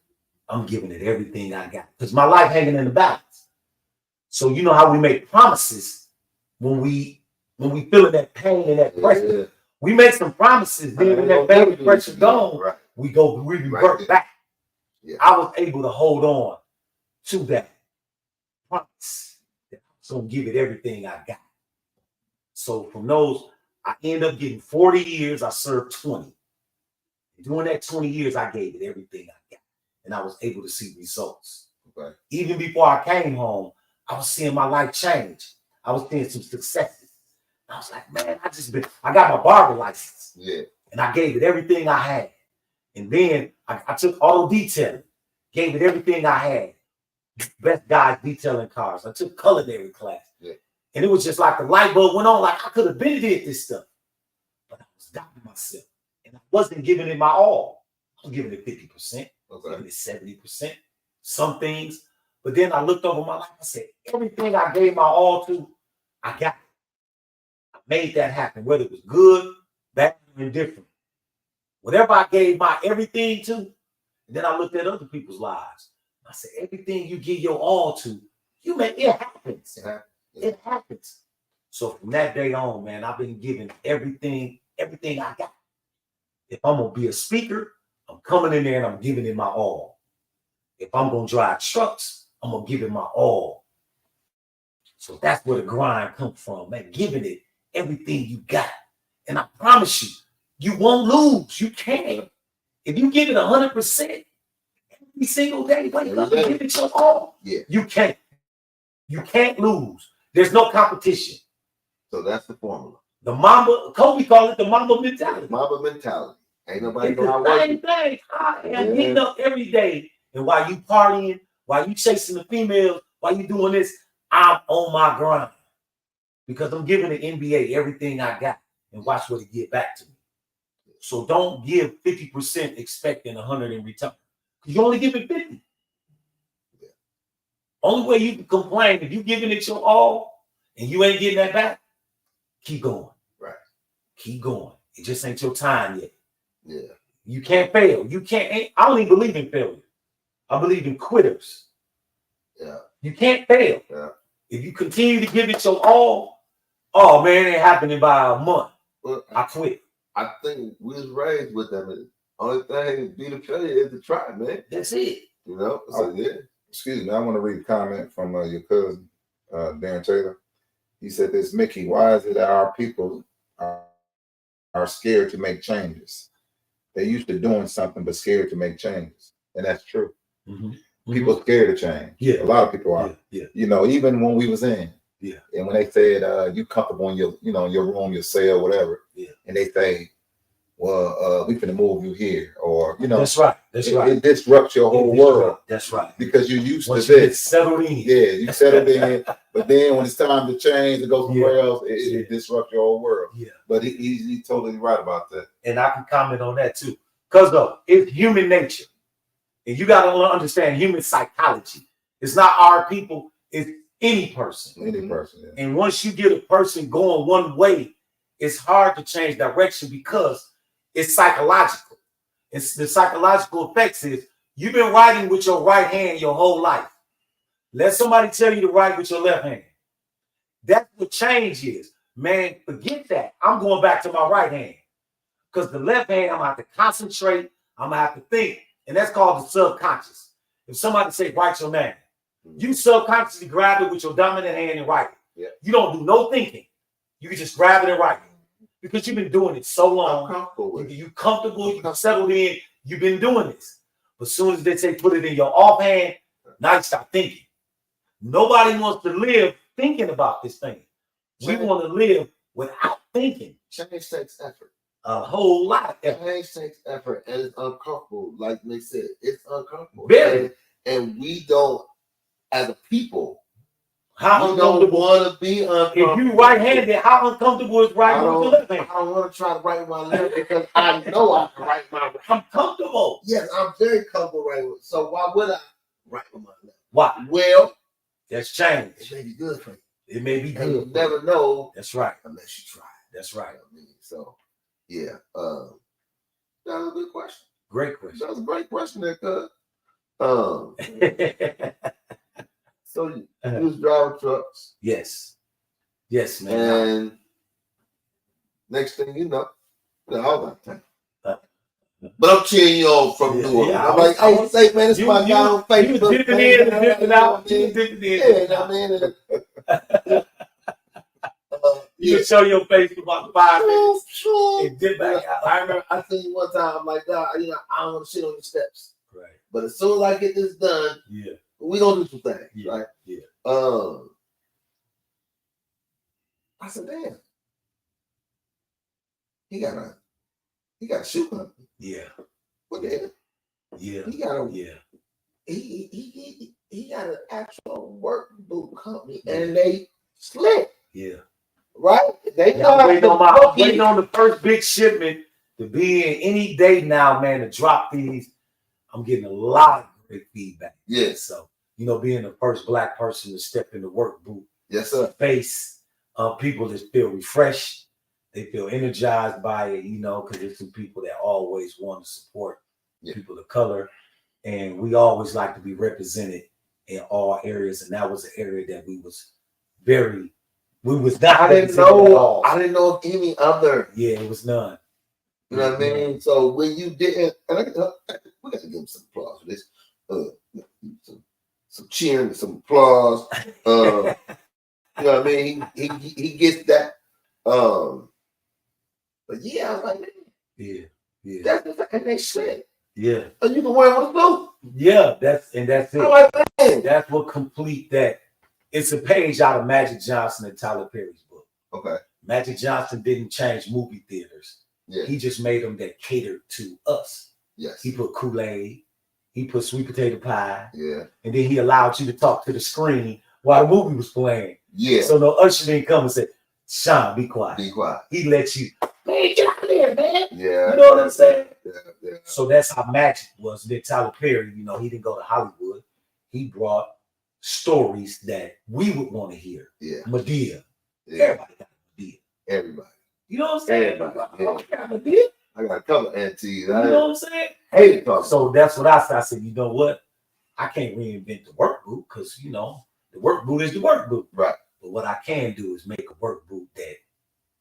I'm giving it everything I got. Because my life hanging in the balance. So you know how we make promises when we feeling that pain and that pressure. Yeah. We make some promises, then when that pain and pressure gone, right. we revert back. Yeah. I was able to hold on to that promise. So I'm give it everything I got. So from those, I end up getting 40 years. I served 20. During that 20 years, I gave it everything I got. And I was able to see results. Okay. Even before I came home, I was seeing my life change. I was seeing some successes. I was like, man, I got my barber license. Yeah. And I gave it everything I had. And then I took auto detailing, gave it everything I had. Best guys detailing cars. I took culinary class. Yeah. And it was just like the light bulb went on, like I could have been did this stuff. But I was doubting myself. And I wasn't giving it my all. I was giving it 50%, giving it 70%, some things. But then I looked over my life. I said, everything I gave my all to, I got it. I made that happen, whether it was good, bad, or indifferent. Whatever I gave my everything to, and then I looked at other people's lives. I said, everything you give your all to, you make it happens. It happens. So from that day on, man, I've been giving everything I got. If I'm gonna be a speaker, I'm coming in there and I'm giving it my all. If I'm gonna drive trucks, I'm gonna give it my all. So that's where the grind comes from, man. Giving it everything you got. And I promise you, you won't lose. You can't. If you give it 100% every single day, wake up and give it your all. Yeah. You can't. You can't lose. There's no competition. So that's the formula. The Mamba, Kobe called it the Mamba mentality. Mamba mentality. Ain't nobody It's know how the to same thing. I am getting up every day, and while you partying, while you chasing the females, while you doing this, I'm on my grind because I'm giving the NBA everything I got, and watch what it get back to me. So don't give 50% expecting 100 in return. You only giving 50. Only way you can complain if you giving it your all and you ain't getting that back, keep going. Right. Keep going. It just ain't your time yet. Yeah. You can't fail. You can't. I don't even believe in failure. I believe in quitters. Yeah. You can't fail. Yeah. If you continue to give it your all, oh man, it ain't happening by a month. Well, I quit. I think we was raised with them. Only thing to beat a failure is to try, man. That's it. You know? So yeah. Excuse me, I want to read a comment from your cousin, Darren Taylor. He said this, Mickey, why is it that our people are scared to make changes? They're used to doing something but scared to make changes. And that's true. Mm-hmm. People scared to change. Yeah. A lot of people are. Yeah. You know, even when we was in. Yeah. And when they said you comfortable in your, your room, your cell, whatever. Yeah. And they say, well, we finna move you here, or That's right. That's right. It disrupts your whole world. That's right. Because you're used Once to you this. get settled in. Yeah, you settled in. But then when it's time to change and go somewhere else, it disrupts your whole world. Yeah. But he's totally right about that. And I can comment on that too. Because though, it's human nature. And you got to understand human psychology. It's not our people, it's any person. Any person. Yeah. And once you get a person going one way, it's hard to change direction because it's psychological. It's the psychological effects is you've been writing with your right hand your whole life. Let somebody tell you to write with your left hand. That's what change is. Man, forget that. I'm going back to my right hand. Because the left hand, I'm going to have to concentrate. I'm going to have to think. And that's called the subconscious. If somebody say, write your name, you subconsciously grab it with your dominant hand and write it. Yeah. You don't do no thinking. You can just grab it and write it. Because you've been doing it so long. You're comfortable, you're settled in, you've been doing this. But as soon as they say put it in your offhand, now you start thinking. Nobody wants to live thinking about this thing. We want to live without thinking. Change takes effort. A whole lot of effort. Change takes effort, and it's uncomfortable. Like they said, it's uncomfortable. Very. And we don't, as a people, how we don't want to be uncomfortable. If you right-handed, how uncomfortable is writing with your left hand? I don't want to try to write with my left because I know I can write my right. I'm comfortable. Yes, I'm very comfortable writing with. So why would I write with my left? Why? Well, that's change. It may be good for you. It may be good. And you never know. That's right. Unless you try. That's right. I mean, so yeah, that was a good question. Great question. That was a great question, there, cuz. So you was driving trucks. Yes. Yes, man. And next thing you know, all that time. But I'm cheering you on from New Orleans. I'm like, hey, say, man, this is my guy on Facebook. You dipping in and dipping out. Dipping in. Yeah, I mean, you show your face for about 5 minutes and dip back out. I remember I seen you one time, I'm like, God, I don't want to sit on the steps. Right. But as soon as I get this done, we gonna do some things. Yeah. Right? Yeah. I said, damn. He got a shoe company. Yeah. What the hell? Yeah. He got a Yeah. he got an actual work boot company, and they slick. Yeah. Right? They Yeah, I'm waiting on the first big shipment to be in any day now, man, to drop these. I'm getting a lot of great feedback. Yes. So, you know, being the first Black person to step in the work boot. Yes, sir. Face people that feel refreshed. They feel energized by it, you know, because there's some people that always want to support people of color. And we always like to be represented in all areas. And that was an area that we was not. I didn't know of any other. Yeah, it was none. You know what I mean? So when you didn't, and we got to give him some applause for this. Some cheering, some applause. You know what I mean? He gets that. But yeah, I was like, man, yeah. That's and they said, yeah. And you can wear what blue. Yeah, that's it. I'm like, man. That's what complete that. It's a page out of Magic Johnson and Tyler Perry's book. Okay. Magic Johnson didn't change movie theaters. Yeah. He just made them that catered to us. Yes. He put Kool-Aid. He put sweet potato pie. Yeah. And then he allowed you to talk to the screen while the movie was playing. Yeah. So no usher didn't come and say, Sean, be quiet. Be quiet. He let you, man, get out of there, man. Yeah. You know what I'm saying? Yeah. So that's how Magic was. Then Tyler Perry, you know, he didn't go to Hollywood. He brought stories that we would want to hear. Yeah. Medea. Yeah. Everybody got Medea. Everybody. You know what I'm saying? Everybody. I got Medea. I got a couple aunties. You know what I'm saying? Hate talking. So that's what I said. I said, you know what? I can't reinvent the work boot because, you know, the work boot is the work boot. Right. But what I can do is make a work boot that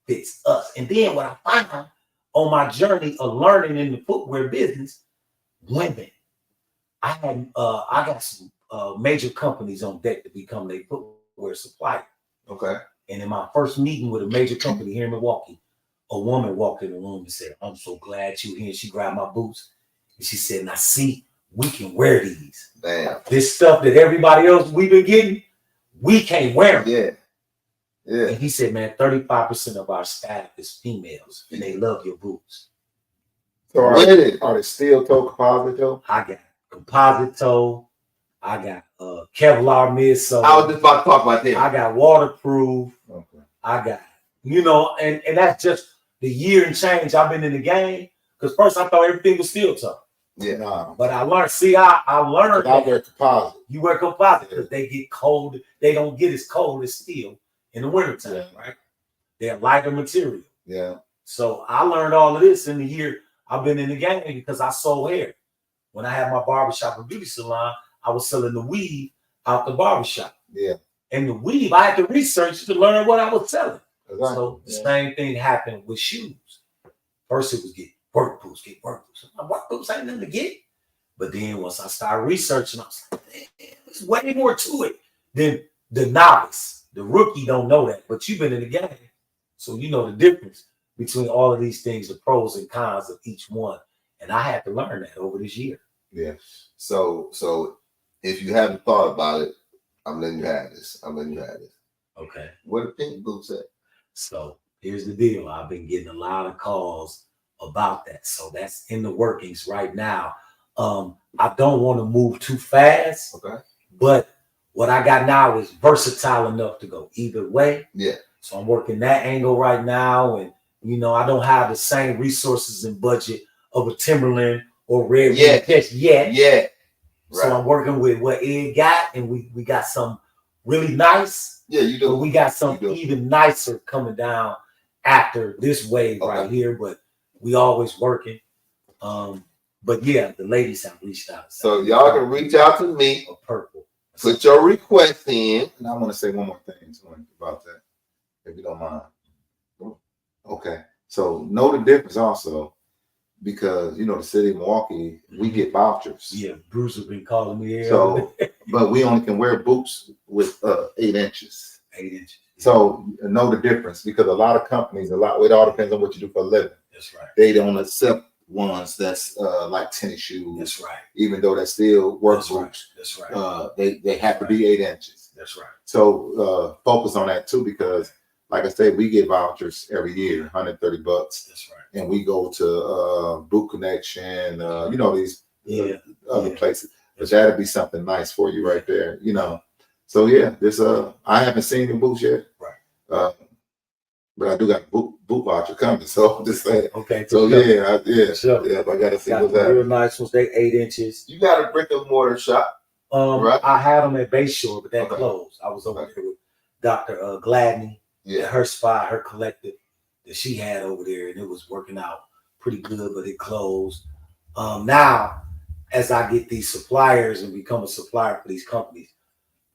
fits us. And then what I found on my journey of learning in the footwear business, women. I got some major companies on deck to become their footwear supplier. Okay. And in my first meeting with a major company here in Milwaukee, a woman walked in the room and said, I'm so glad you're here. And she grabbed my boots and she said, now see, we can wear these. Damn. This stuff that everybody else we've been getting, we can't wear them. Yeah. Yeah. And he said, man, 35% of our staff is females and they love your boots. So are they steel toe, composite toe? I got composite toe. I got Kevlar midsole. I was just about to talk about that. I got waterproof. Okay. I got, you know, and that's just the year and change I've been in the game. Because first I thought everything was steel toe. Yeah. Nah. But I learned, I learned I wear composite. You wear composite because they get cold. They don't get as cold as steel in the wintertime, right? They're lighter material. Yeah. So I learned all of this in the year I've been in the game because I sold hair. When I had my barbershop and beauty salon, I was selling the weave out the barbershop. Yeah. And the weave, I had to research to learn what I was selling. Exactly. So the same thing happened with shoes. First it was get work boots. My work boots ain't nothing to get. But then once I started researching, I was like, man, there's way more to it than the novice. The rookie don't know that, but you've been in the game. So you know the difference between all of these things, the pros and cons of each one. And I had to learn that over this year. Yeah. So if you haven't thought about it, I'm letting you have this. Okay. What the pink boots at? So here's the deal. I've been getting a lot of calls about that. So that's in the workings right now. I don't want to move too fast. Okay. But what I got now is versatile enough to go either way. Yeah. So I'm working that angle right now. And, you know, I don't have the same resources and budget of a Timberland or Red Wing Catch yet. Yeah. Right. So I'm working with what Ed got, and we got some really nice. Yeah, you do. But we got some even nicer coming down after this wave right here. But we always working. But yeah, the ladies have reached out. So y'all can reach out to me. Purple. Put your request in. And I want to say one more thing about that, if you don't mind. Okay. So know the difference also, because you know the city of Milwaukee, we get vouchers. Yeah, Bruce has been calling me. So, but we only can wear boots with 8 inches. 8 inches. So know the difference, because a lot of companies, it all depends on what you do for a living. That's right. They don't accept ones that's like tennis shoes. That's right. Even though that's still work boots. Right. That's right. They have to be 8 inches. That's right. So focus on that too, because like I said, we get vouchers every year, $130. That's right. And we go to Boot Connection, you know, these other places. But that'd be something nice for you right there, you know. So yeah, this I haven't seen the boots yet. Right. But I do got a boot voucher coming, so I'm just saying. Okay. So yeah, Sure. yeah. I gotta see what's real happening. nice ones. They 8 inches. You got a brick and mortar shop. Right. I had them at Bayshore, but that closed. I was over there with Dr. Gladney. Yeah. Her spot, her collective that she had over there, and it was working out pretty good, but it closed. Now, as I get these suppliers and become a supplier for these companies,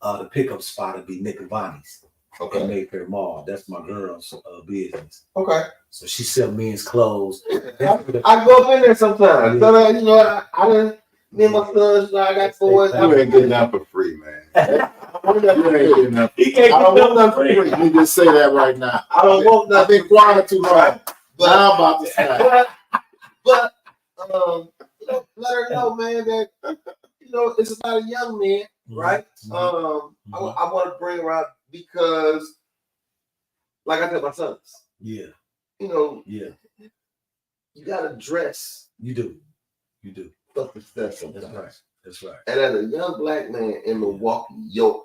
the pickup spot will be Nick Avani's. Okay. In Mayfair Mall. That's my girl's business. Okay. So she sell men's clothes. I go up in there sometimes. So, you know, I done, me and my sons, I got 4. You ain't getting nothing for free, man. He can't I don't want nothing for for free. Let me just say that right now. I don't want I've nothing. been quiet too long. Now I'm about to snap. But let her know, man, that you know it's about a young man, right? I want to bring her out because, like I tell my sons, yeah, you know, yeah, you gotta dress. you do. For success sometimes. That's right. That's right. And as a young black man in Milwaukee, your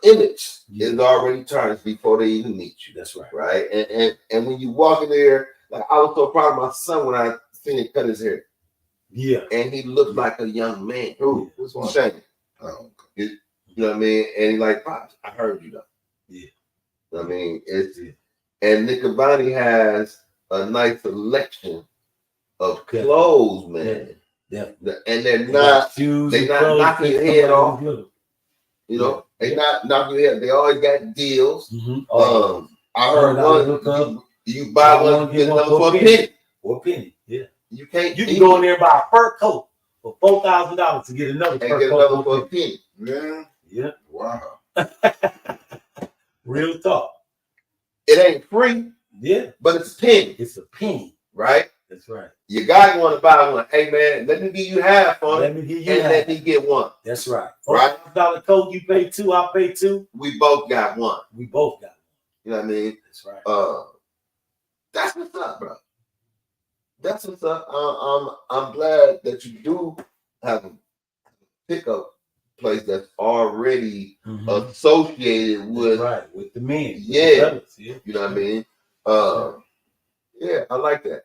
image is already tarnished before they even meet you. That's right. Right? And when you walk in there, like I was so proud of my son when I seen him cut his hair. Yeah. And he looked like a young man. Who? Who's one? Shane. You know what I mean? And he's like, Pops, I heard you though. Yeah. You know what I mean? And Nick Avani has a nice selection of clothes, man. Yeah. And they're not knocking your head off. You know, they not knocking your head. They always got deals. I heard one. You buy one, get another for a penny. For a penny, yeah. You can't. You can go in there and buy a fur coat for $4,000 to get another fur coat for a penny. Yeah. Yeah. Wow. Real talk. It ain't free. Yeah. But it's a penny. It's a penny. Right? That's right. You guy want to buy one. Hey man, let me give you half on let it. me give you and half. let me get one. That's right. Right? $4,000 coat, you pay 2, I pay 2. We both got one. We both got one. You know what I mean? That's right. That's what's up, bro. That's what's up. I'm glad that you do have a pickup place that's already associated with with the men. Yeah. With the you know what I mean? Yeah, I like that.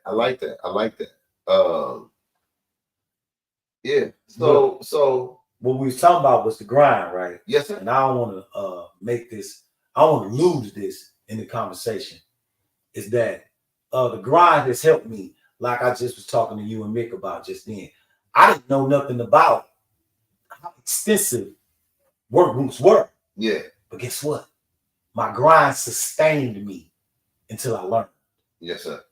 Yeah. So what we was talking about was the grind, right? Yes, sir. And I don't want to make this, I want to lose this in the conversation. Is that the grind has helped me, like I just was talking to you and Mick about just then. I didn't know nothing about how extensive work groups were. Yeah. But guess what? My grind sustained me until I learned. Yes, sir.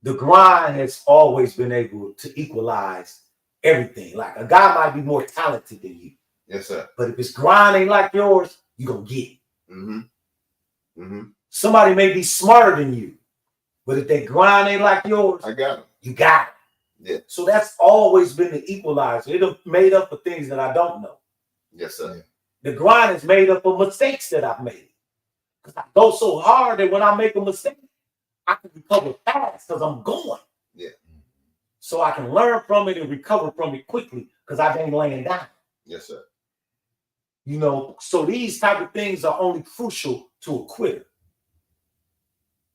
The grind has always been able to equalize everything. Like a guy might be more talented than you. Yes, sir. But if his grind ain't like yours, you're going to get it. Somebody may be smarter than you, but if their grind ain't like yours, I got it. You got it. Yeah. So that's always been the equalizer. It's made up of things that I don't know. Yes, sir. The grind is made up of mistakes that I've made. Because I go so hard that when I make a mistake, I can recover fast because I'm going. Yeah. So I can learn from it and recover from it quickly because I ain't laying down. Yes, sir. You know, so these type of things are only crucial to a quitter.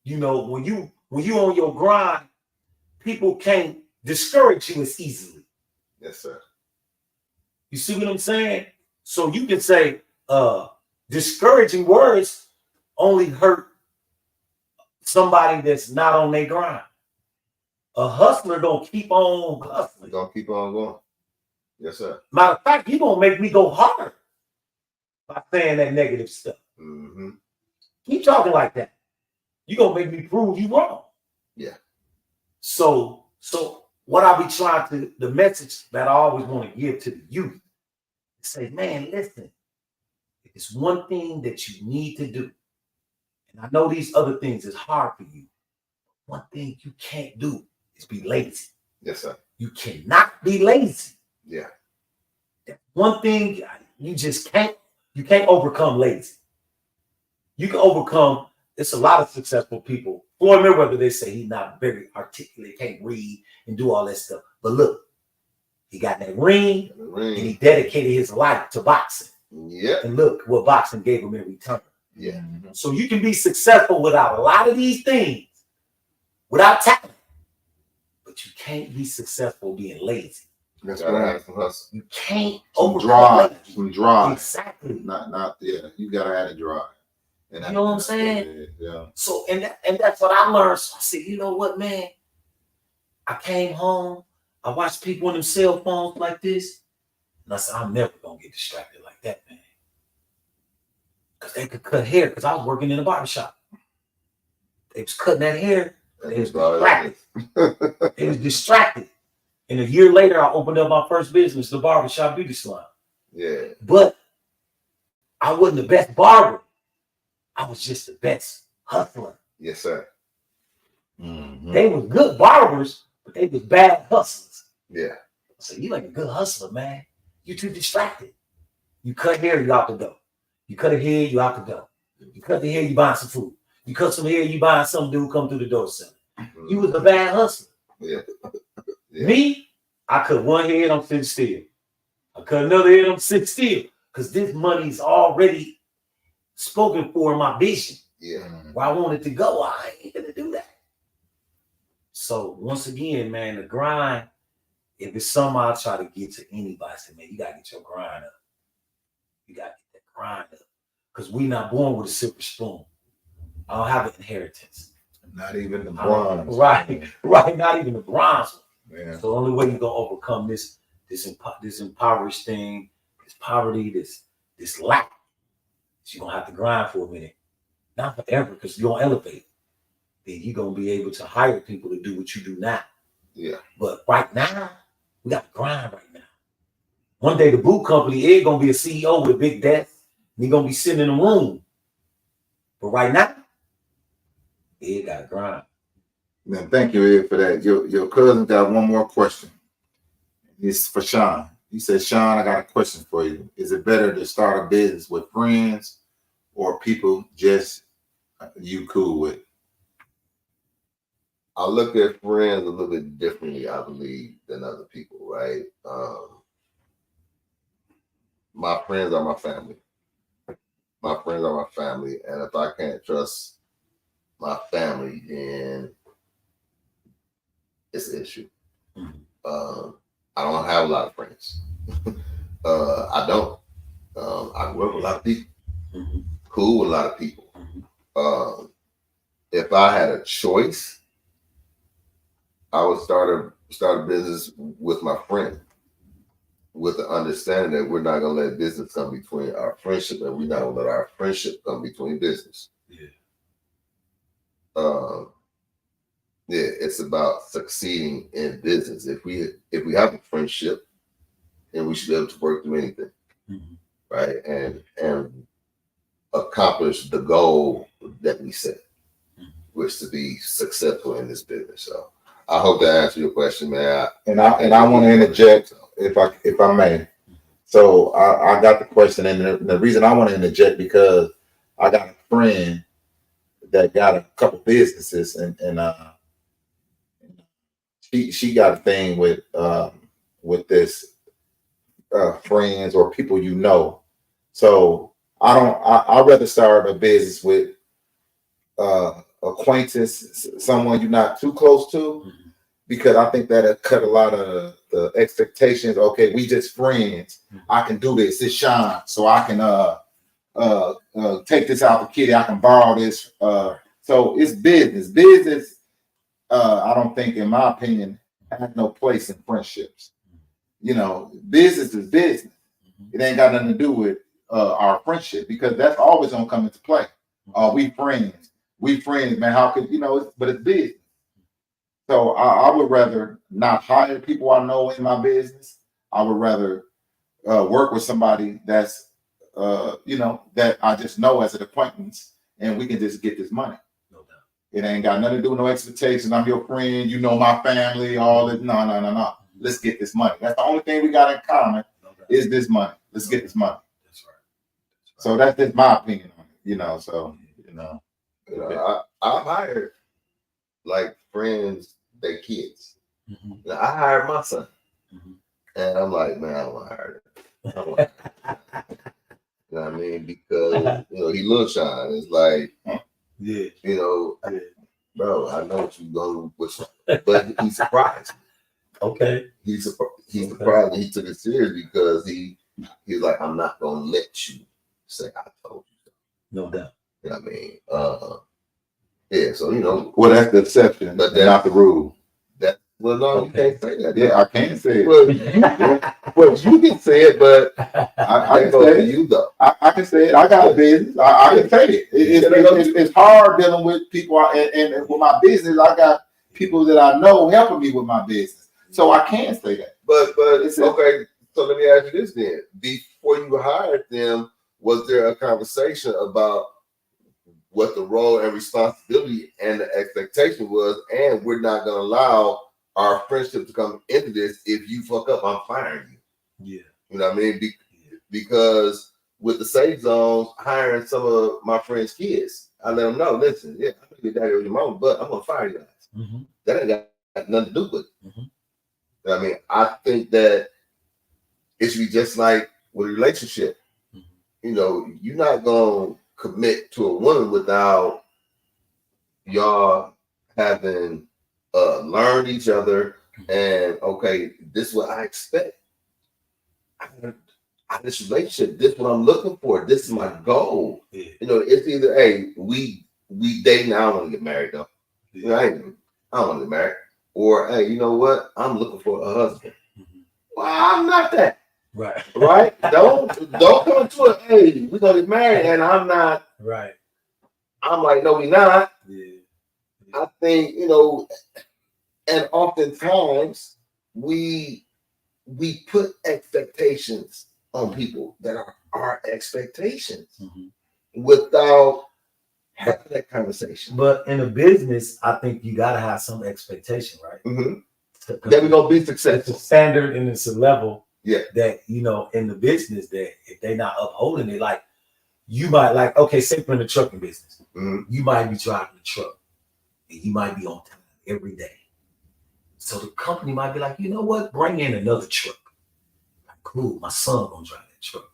You know, when you on your grind, people can't discourage you as easily. Yes, sir. You see what I'm saying? So you can say discouraging words only hurt somebody that's not on their grind. A hustler gonna keep on hustling. Gonna keep on going. Yes, sir. Matter of fact, you gonna make me go harder by saying that negative stuff. Keep talking like that. You gonna make me prove you wrong. Yeah. So what I be trying to, the message that I always want to give to the youth, say, man, listen, it's one thing that you need to do. And I know these other things is hard for you. One thing you can't do is be lazy. Yes, sir. You cannot be lazy. Yeah. That one thing you just can't overcome lazy. You can overcome. It's a lot of successful people. Floyd Mayweather, they say he's not very articulate, can't read and do all that stuff. But look, he got that ring, and he dedicated his life to boxing. Yeah. And look what boxing gave him in return. Yeah. So you can be successful without a lot of these things, without talent. But you can't be successful being lazy. That's right. You can't some drive. Exactly. You gotta add a drive. And you know what I'm saying? Yeah. So and that's what I learned. So I said, you know what, man? I came home, I watched people on them cell phones like this, and I said, I'm never gonna get distracted like that, man. Because they could cut hair, because I was working in a barbershop. They was cutting that hair, they was distracted. They was distracted. And a year later, I opened up my first business, the barbershop beauty salon. Yeah. But I wasn't the best barber. I was just the best hustler. Yes, sir. They were good barbers, but they was bad hustlers. Yeah. So you like a good hustler, man. You too distracted. You cut hair, you out the door. You cut a hair, you out the door. You cut the hair, you buying some food. You cut some hair, you buying some dude come through the door selling. You was a bad hustler. Yeah. Me, I cut one head, I'm sitting still. I cut another head, I'm sitting still. Because this money's already spoken for in my vision. Yeah. Where I want it to go, I ain't gonna do that. So once again, man, the grind, if it's something I try to get to anybody, I say, man, you gotta get your grind up. You gotta get that grind up. Because we not born with a silver spoon. I don't have an inheritance. Not even the bronze. Right, not even the bronze. Yeah. So the only way you're gonna overcome this impoverished thing, this poverty, this lack, is you're gonna have to grind for a minute. Not forever, because you're gonna elevate. Then you're gonna be able to hire people to do what you do now. Yeah. But right now, we got to grind right now. One day the boot company is gonna be a CEO with big debt, and he's gonna be sitting in a room. But right now, Ed got to grind. Man, thank you, Ed, for that. Your cousin got one more question. It's for Sean. He says, Sean, I got a question for you. Is it better to start a business with friends or people just you cool with? I look at friends a little bit differently, I believe, than other people, right? My friends are my family. My friends are my family. And if I can't trust my family, then it's an issue. I don't have a lot of friends. I don't. I work with a lot of people. Cool with a lot of people. If I had a choice, I would start a business with my friend, with the understanding that we're not gonna let business come between our friendship, and we're not gonna let our friendship come between business. Yeah, it's about succeeding in business. If we have a friendship, then we should be able to work through anything, right? And accomplish the goal that we set, which to be successful in this business. So I hope that answered your question, man. And I want to interject, if I may. So I got the question, and the reason I want to interject because I got a friend that got a couple businesses, and she got a thing with this friends or people you know. So I'd rather start a business with acquaintance, someone you're not too close to, because I think that'll cut a lot of the expectations. Okay, we just friends. I can do this. It's Sean, so I can take this out the kitty. I can borrow this. So it's business. Business, I don't think, in my opinion, has no place in friendships. You know, business is business. It ain't got nothing to do with our friendship, because that's always gonna come into play. We friends. We friends, man. How could but it's business. So I would rather not hire people I know in my business. I would rather work with somebody that's that I just know as an acquaintance, and we can just get this money. No doubt. It ain't got nothing to do with no expectations. I'm your friend, you know my family, all this. No. Let's get this money. That's the only thing we got in common is this money. Let's get this money. That's right. So that's just my opinion on it, so. know. I hired like friends, their kids. Mm-hmm. Now, I hired my son, Mm-hmm. and I'm like, man, I don't want to hire him. You know what I mean? Because he little shine. It's like, yeah, bro, I know what you going with, but he's surprised. Okay. He's surprised that he took it serious because he's like, I'm not gonna let you say I told you so. No doubt. You know what I mean? Yeah, so well, that's the exception, but that's not the rule. That you can't say that. Yeah, I can say it. Well, you can say it, but I can say it. You though. I can say it. I got a business. I can say it. It's hard dealing with people, and with my business, I got people that I know helping me with my business, so I can say that. But it's okay. So let me ask you this then: before you hired them, was there a conversation about what the role and responsibility and the expectation was? And we're not going to allow our friendship to come into this. If you fuck up, I'm firing you. Yeah. You know what I mean? Because with the safe zones, hiring some of my friends' kids, I let them know, listen, yeah, I'm your daddy or your mom, but I'm going to fire you guys. Mm-hmm. That ain't got nothing to do with it. Mm-hmm. You know what I mean? I think that it should be just like with a relationship. Mm-hmm. You're not going to commit to a woman without y'all having learned each other and okay, this is what I expect. This relationship, this is what I'm looking for. This is my goal. Yeah. It's either hey, we dating. I don't want to get married though. Yeah. I don't want to get married. Or hey, you know what? I'm looking for a husband. Mm-hmm. Well, I'm not that. Right. Right. Don't come to it. Hey, we're gonna get married, and I'm not. Right. I'm like, no, we not. Yeah. I think and oftentimes we put expectations on people that are our expectations without having that conversation. But in a business, I think you gotta have some expectation, right? Mm-hmm. That we're gonna be successful. It's a standard and it's a level. Yeah. That in the business that if they're not upholding it, like you might say for in the trucking business, you might be driving the truck and you might be on time every day. So the company might be like, you know what? Bring in another truck. Like, cool, my son gonna drive that truck.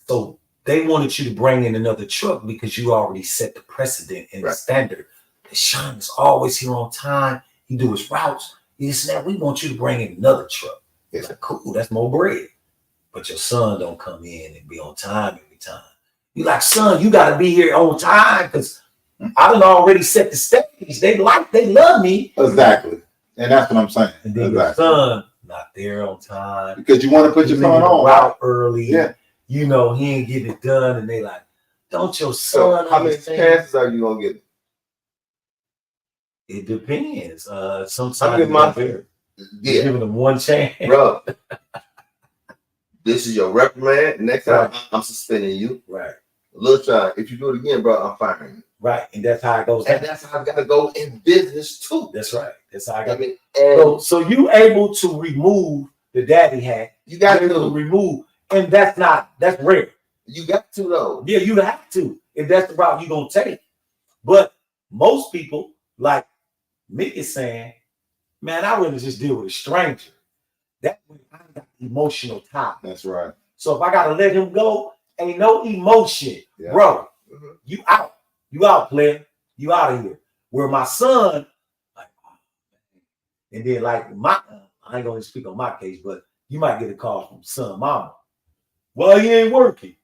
So they wanted you to bring in another truck because you already set the precedent and the standard. And Sean is always here on time. He do his routes. He said, we want you to bring in another truck. It's like, cool, that's more bread. But your son don't come in and be on time every time. You like, son, you gotta be here on time because I done already set the stage. They love me. Exactly. And that's what I'm saying. And then your son not there on time. Because you want to put your son on route early. Yeah. He ain't getting it done. And they like, don't your son how many chances are you gonna get? It depends. Sometimes Yeah. giving them one chance. Bro. This is your reprimand. Next time I'm suspending you. Right. Little child, if you do it again, bro, I'm firing you. Right. And that's how it goes. And that's how I gotta go in business too. That's right. That's how I got it. So you able to remove the daddy hat. You got to remove. And that's rare. You got to though. Yeah, you have to. If that's the route you're gonna take. But most people, like Mick is saying, man, I rather just deal with a stranger. That way I got emotional tie. That's right. So if I gotta let him go, ain't no emotion, bro. Mm-hmm. You out, player. You out of here. Where my son, like, and then like I ain't gonna speak on my case, but you might get a call from son, mama. Well, he ain't working.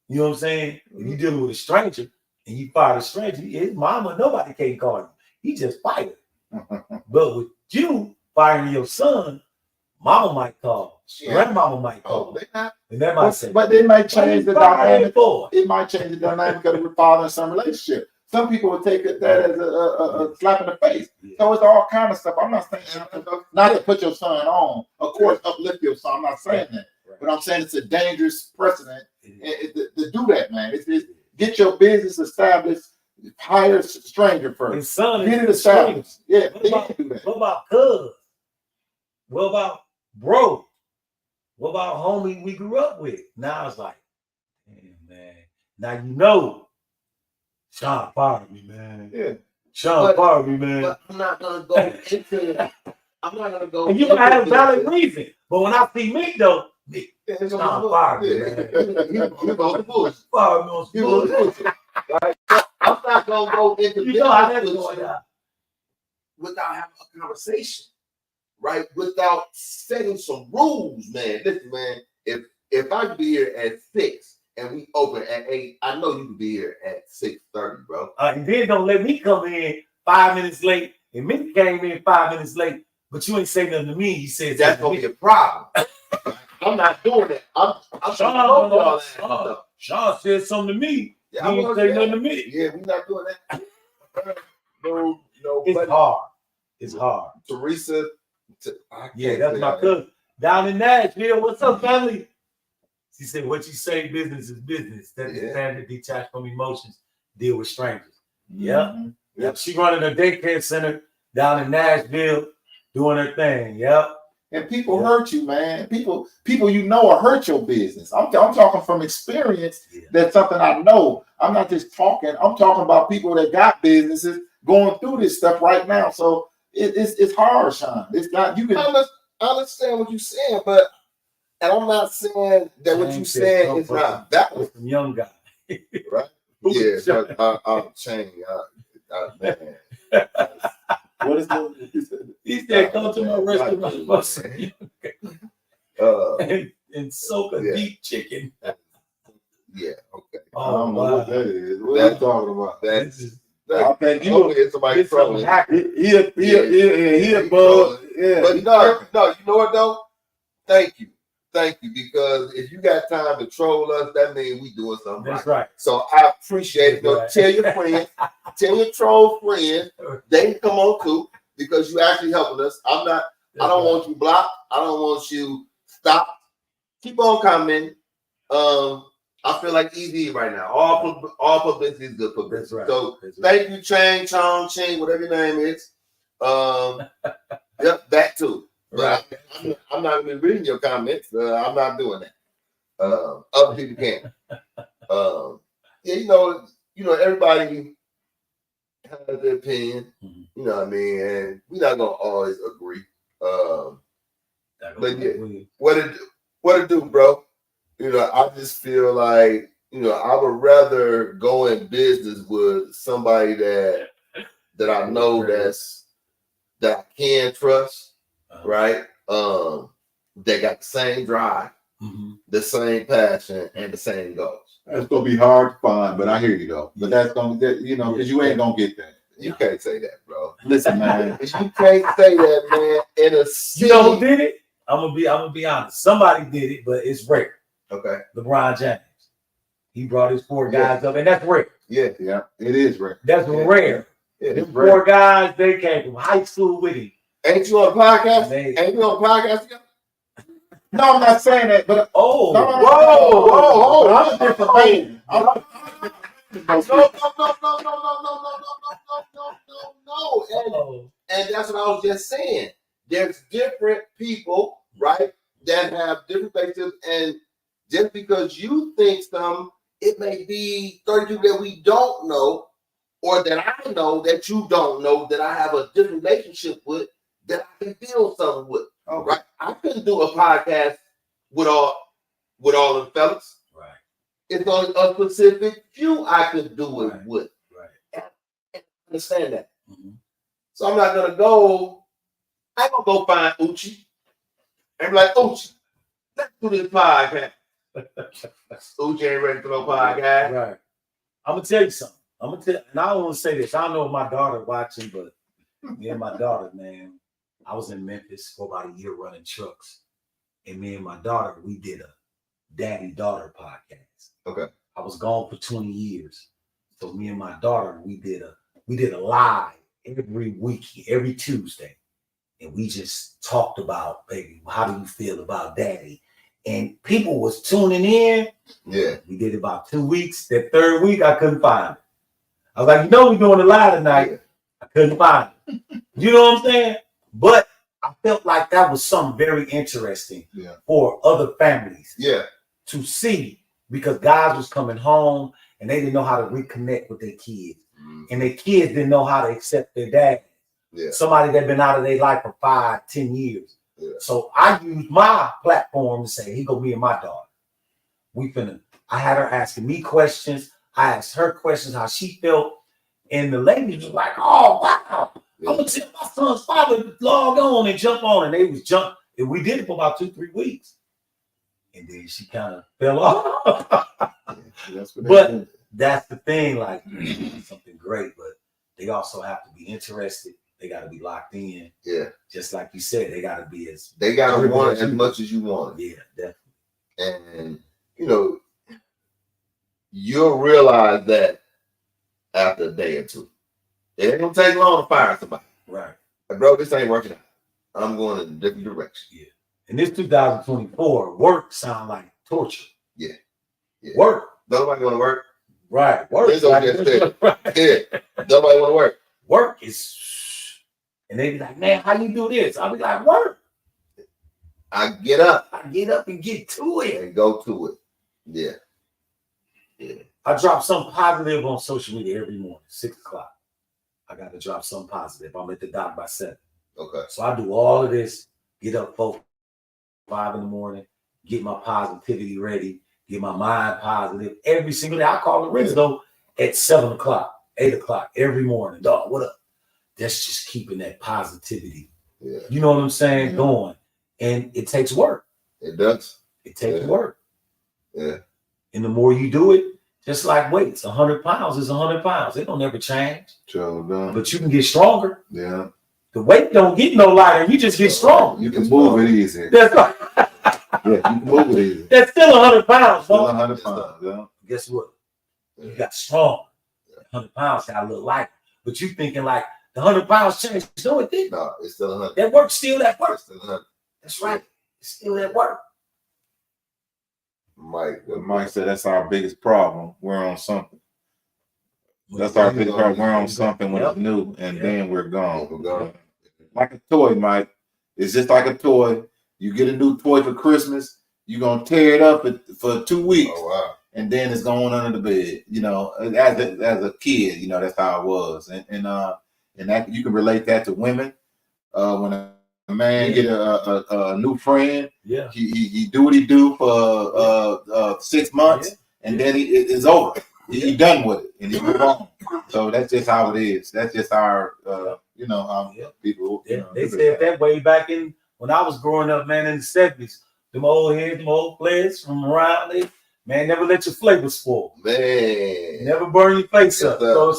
You know what I'm saying? Mm-hmm. If you dealing with a stranger and you fire a stranger, his mama, nobody can call you. He just fired. But with you firing your son, mama might call. Grandmama might call. And that might say, but they might change the dynamic. It might change the dynamic of the father and son relationship. Some people would take that as a slap in the face. Yeah. So it's all kind of stuff. I'm not saying not to put your son on. Of course, uplift your son. I'm not saying that. Right. But I'm saying it's a dangerous precedent to do that, man. It's get your business established. Hire a stranger first. And son, get it established. Yeah. What about cuz? What about bro? What about homie we grew up with? Now it's like, damn, man. Now Sean fired me, man. Yeah. Sean fired me, man. But I'm not gonna go into. I'm not gonna go. And you might have a valid reason, but when I see Mick though, Mick, Sean fired me, man. He on the bullshit. Fired me on some bullshit. Right? I'm not gonna go into You know how that's business going down. without having a conversation, right? Without setting some rules, man. Listen, man. If I be here at 6 and we open at 8, I know you can be here at 6:30, bro. And then don't let me come in 5 minutes late. And Mick came in 5 minutes late, but you ain't say nothing to me. You said That's gonna be a problem. I'm not doing that. I'm Sean said something to me. Yeah, He didn't say nothing to me. Yeah, we're not doing that. No, It's but hard. It's hard. Teresa. Yeah, that's my cousin. Down in Nashville. What's up, family? She said, what you say, business is business. That is standard, detached from emotions, deal with strangers. Yep. Yep. She running a daycare center down in Nashville, doing her thing. Yep. And people hurt you, man. People you know will hurt your business. I'm talking from experience. Yeah. That's something I know. I'm not just talking. I'm talking about people that got businesses going through this stuff right now. So it's hard, Sean. It's not you can. I understand what you're saying, but and I'm not saying that what you saying is not valid. Some young guy, right? Yeah, but I'm changing. Man. What is the? He said, "Come to my restaurant and soak a deep chicken." Yeah, okay. I don't know what that is. What That's are you talking about? I think you get somebody trolling. He a bug. Yeah. But no, you know what though? Thank you, because if you got time to troll us, that means we doing something That's right. So I appreciate it. Right. Tell your friends, tell your troll friends, they can come on too, because you actually helping us. I don't want you blocked. I don't want you stopped. Keep on commenting. I feel like easy right now. All publicity is good publicity. That's right. So thank you, Chang, Chong, Ching, whatever your name is. Yep, that too. Right. I'm not even reading your comments. I'm not doing that. Other people can. Yeah, you know, everybody has their opinion. You know what I mean, and we're not gonna always agree. But yeah, what it do, bro? You know, I just feel like, you know, I would rather go in business with somebody that I know that I can trust, right? They got the same drive, the same passion, and the same goals. That's gonna be hard to find, but I hear you though. But that's gonna get, you know, because you ain't gonna get that. You can't say that, bro. Listen, man. You can't say that, man. In a city. You know who did it? I'm gonna be honest. Somebody did it, but it's rare. Okay. LeBron James. He brought his 4 guys up, and that's rare. Yeah, it is rare. That's rare. Yeah, the 4 guys, they came from high school with him. Ain't you on a podcast? Ain't you on a podcast together? No, I'm not saying that, but whoa. I'm a different man. No. And that's what I was just saying. There's different people, right, that have different faces, and just because you think some, it may be 30 people that we don't know, or that I know that you don't know, that I have a different relationship with, that I can build something with. Okay. Right? I couldn't do a podcast with all the fellas. Right. It's on a specific few I could do it with. Right. And understand that. So I'm not gonna go. I'm gonna go find Uchi. And be like, Uchi, let's do this podcast. Uchi ain't ready for no podcast. Right. I'm gonna tell you something. And I don't want to say this. I don't know if my daughter watching, but me and my daughter, man, I was in Memphis for about a year running trucks. And me and my daughter, we did a daddy-daughter podcast. Okay. I was gone for 20 years. So me and my daughter, we did a live every week, every Tuesday. And we just talked about, baby, how do you feel about daddy? And people was tuning in. Yeah. We did about 2 weeks. That 3rd week, I couldn't find it. I was like, you know, we're doing a live tonight. I couldn't find it. You know what I'm saying? But I felt like that was something very interesting for other families to see, because guys was coming home and they didn't know how to reconnect with their kids. And their kids didn't know how to accept their dad. Yeah. Somebody that been out of their life for 5, 10 years. Yeah. So I used my platform to say, here go me and my daughter. I had her asking me questions. I asked her questions, how she felt. And the lady was like, oh, wow. I'm going to tell my son's father to log on and jump on. And they was jump. And we did it for about 2-3 weeks. And then she kind of fell off. But that's the thing, like something great, but they also have to be interested. They got to be locked in. Yeah. Just like you said, they got to be they got to want it as much as you want it. Yeah, definitely. And, you'll realize that after a day or two. It ain't going to take long to fire somebody. Right. Like, bro, this ain't working out. I'm going in a different direction. Yeah. And this 2024, work sound like torture. Yeah. Work. Nobody want to work. Right. Work. Right. Yeah. Nobody want to work. Work is, and they be like, man, how you do this? I'll be like, work. I get up and get to it. And go to it. Yeah. I drop something positive on social media every morning, 6 o'clock. I got to drop something positive. I'm at the dock by 7. Okay. So I do all of this, get up 4, 5 in the morning, get my positivity ready, get my mind positive every single day. I call the Rizzo at 7 o'clock, 8 o'clock every morning. Dog, what up? That's just keeping that positivity. Yeah. You know what I'm saying? Going. And it takes work. It does. It takes work. Yeah. And the more you do it, just like weights, 100 pounds is 100 pounds. It don't ever change. Sure done. But you can get stronger. Yeah. The weight don't get no lighter. You just get stronger. You can move it easy. That's right. Yeah, you can move it easy. That's still 100 pounds. Still 100 pounds. Yeah. Guess what? You got strong. 100 pounds got a little lighter. But you thinking like the 100 pounds changed. No, it didn't. No, it's still 100. That work's still that work. It's still 100. That's right. It's still that work. Mike said that's our biggest problem. We're on something. That's our biggest problem. We're on something when it's new, and then we're gone. Like a toy, Mike. It's just like a toy. You get a new toy for Christmas, you're gonna tear it up for 2 weeks. Oh, wow. And then it's going under the bed. As a kid, that's how it was. And that you can relate that to women. When a man get a new friend, he do what he do for 6 months, and then it's over. He done with it, and he move on. So that's just how it is. That's just our, how people. They said that way back in when I was growing up, man, in the 70s. Them old heads, them old players from around there, man, never let your flavor spoil. Man, never burn your face up. So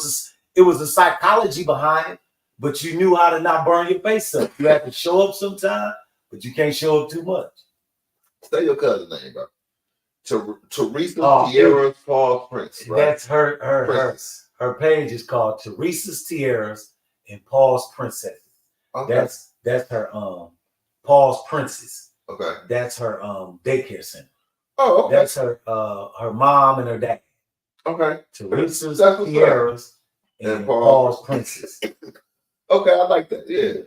it was a psychology behind it. But you knew how to not burn your face up. You have to show up sometime, but you can't show up too much. Say your cousin's name, bro. Teresa Tierra's Paul's Prince, right? That's her page is called Teresa's Tiaras and Paul's Princesses. Okay. That's her Paul's Princess. Okay. That's her daycare center. Oh, okay. That's her mom and her dad. Okay. Teresa's Tiaras and Paul's Princess. Okay, I like that. Yeah.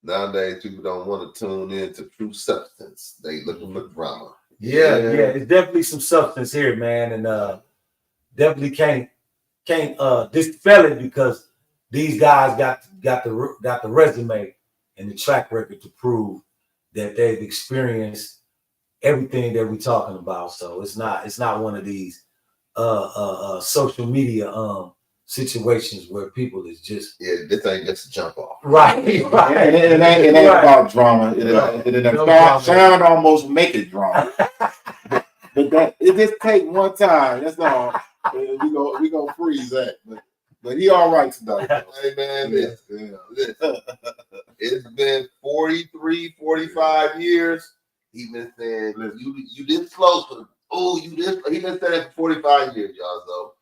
Nowadays, people don't want to tune in to true substance. They looking for drama. Yeah. It's definitely some substance here, man, and definitely can't dispel it because these guys got the resume and the track record to prove that they've experienced everything that we're talking about. So it's not one of these social media situations where people is just this ain't just a jump off. Right. And it ain't about drama. Sound almost make it drama. But it just take one time. That's all. We gonna freeze that. But he all right today. Hey man, it's been 43, 45 years. He been saying you did slow for he been saying it for 45 years, y'all.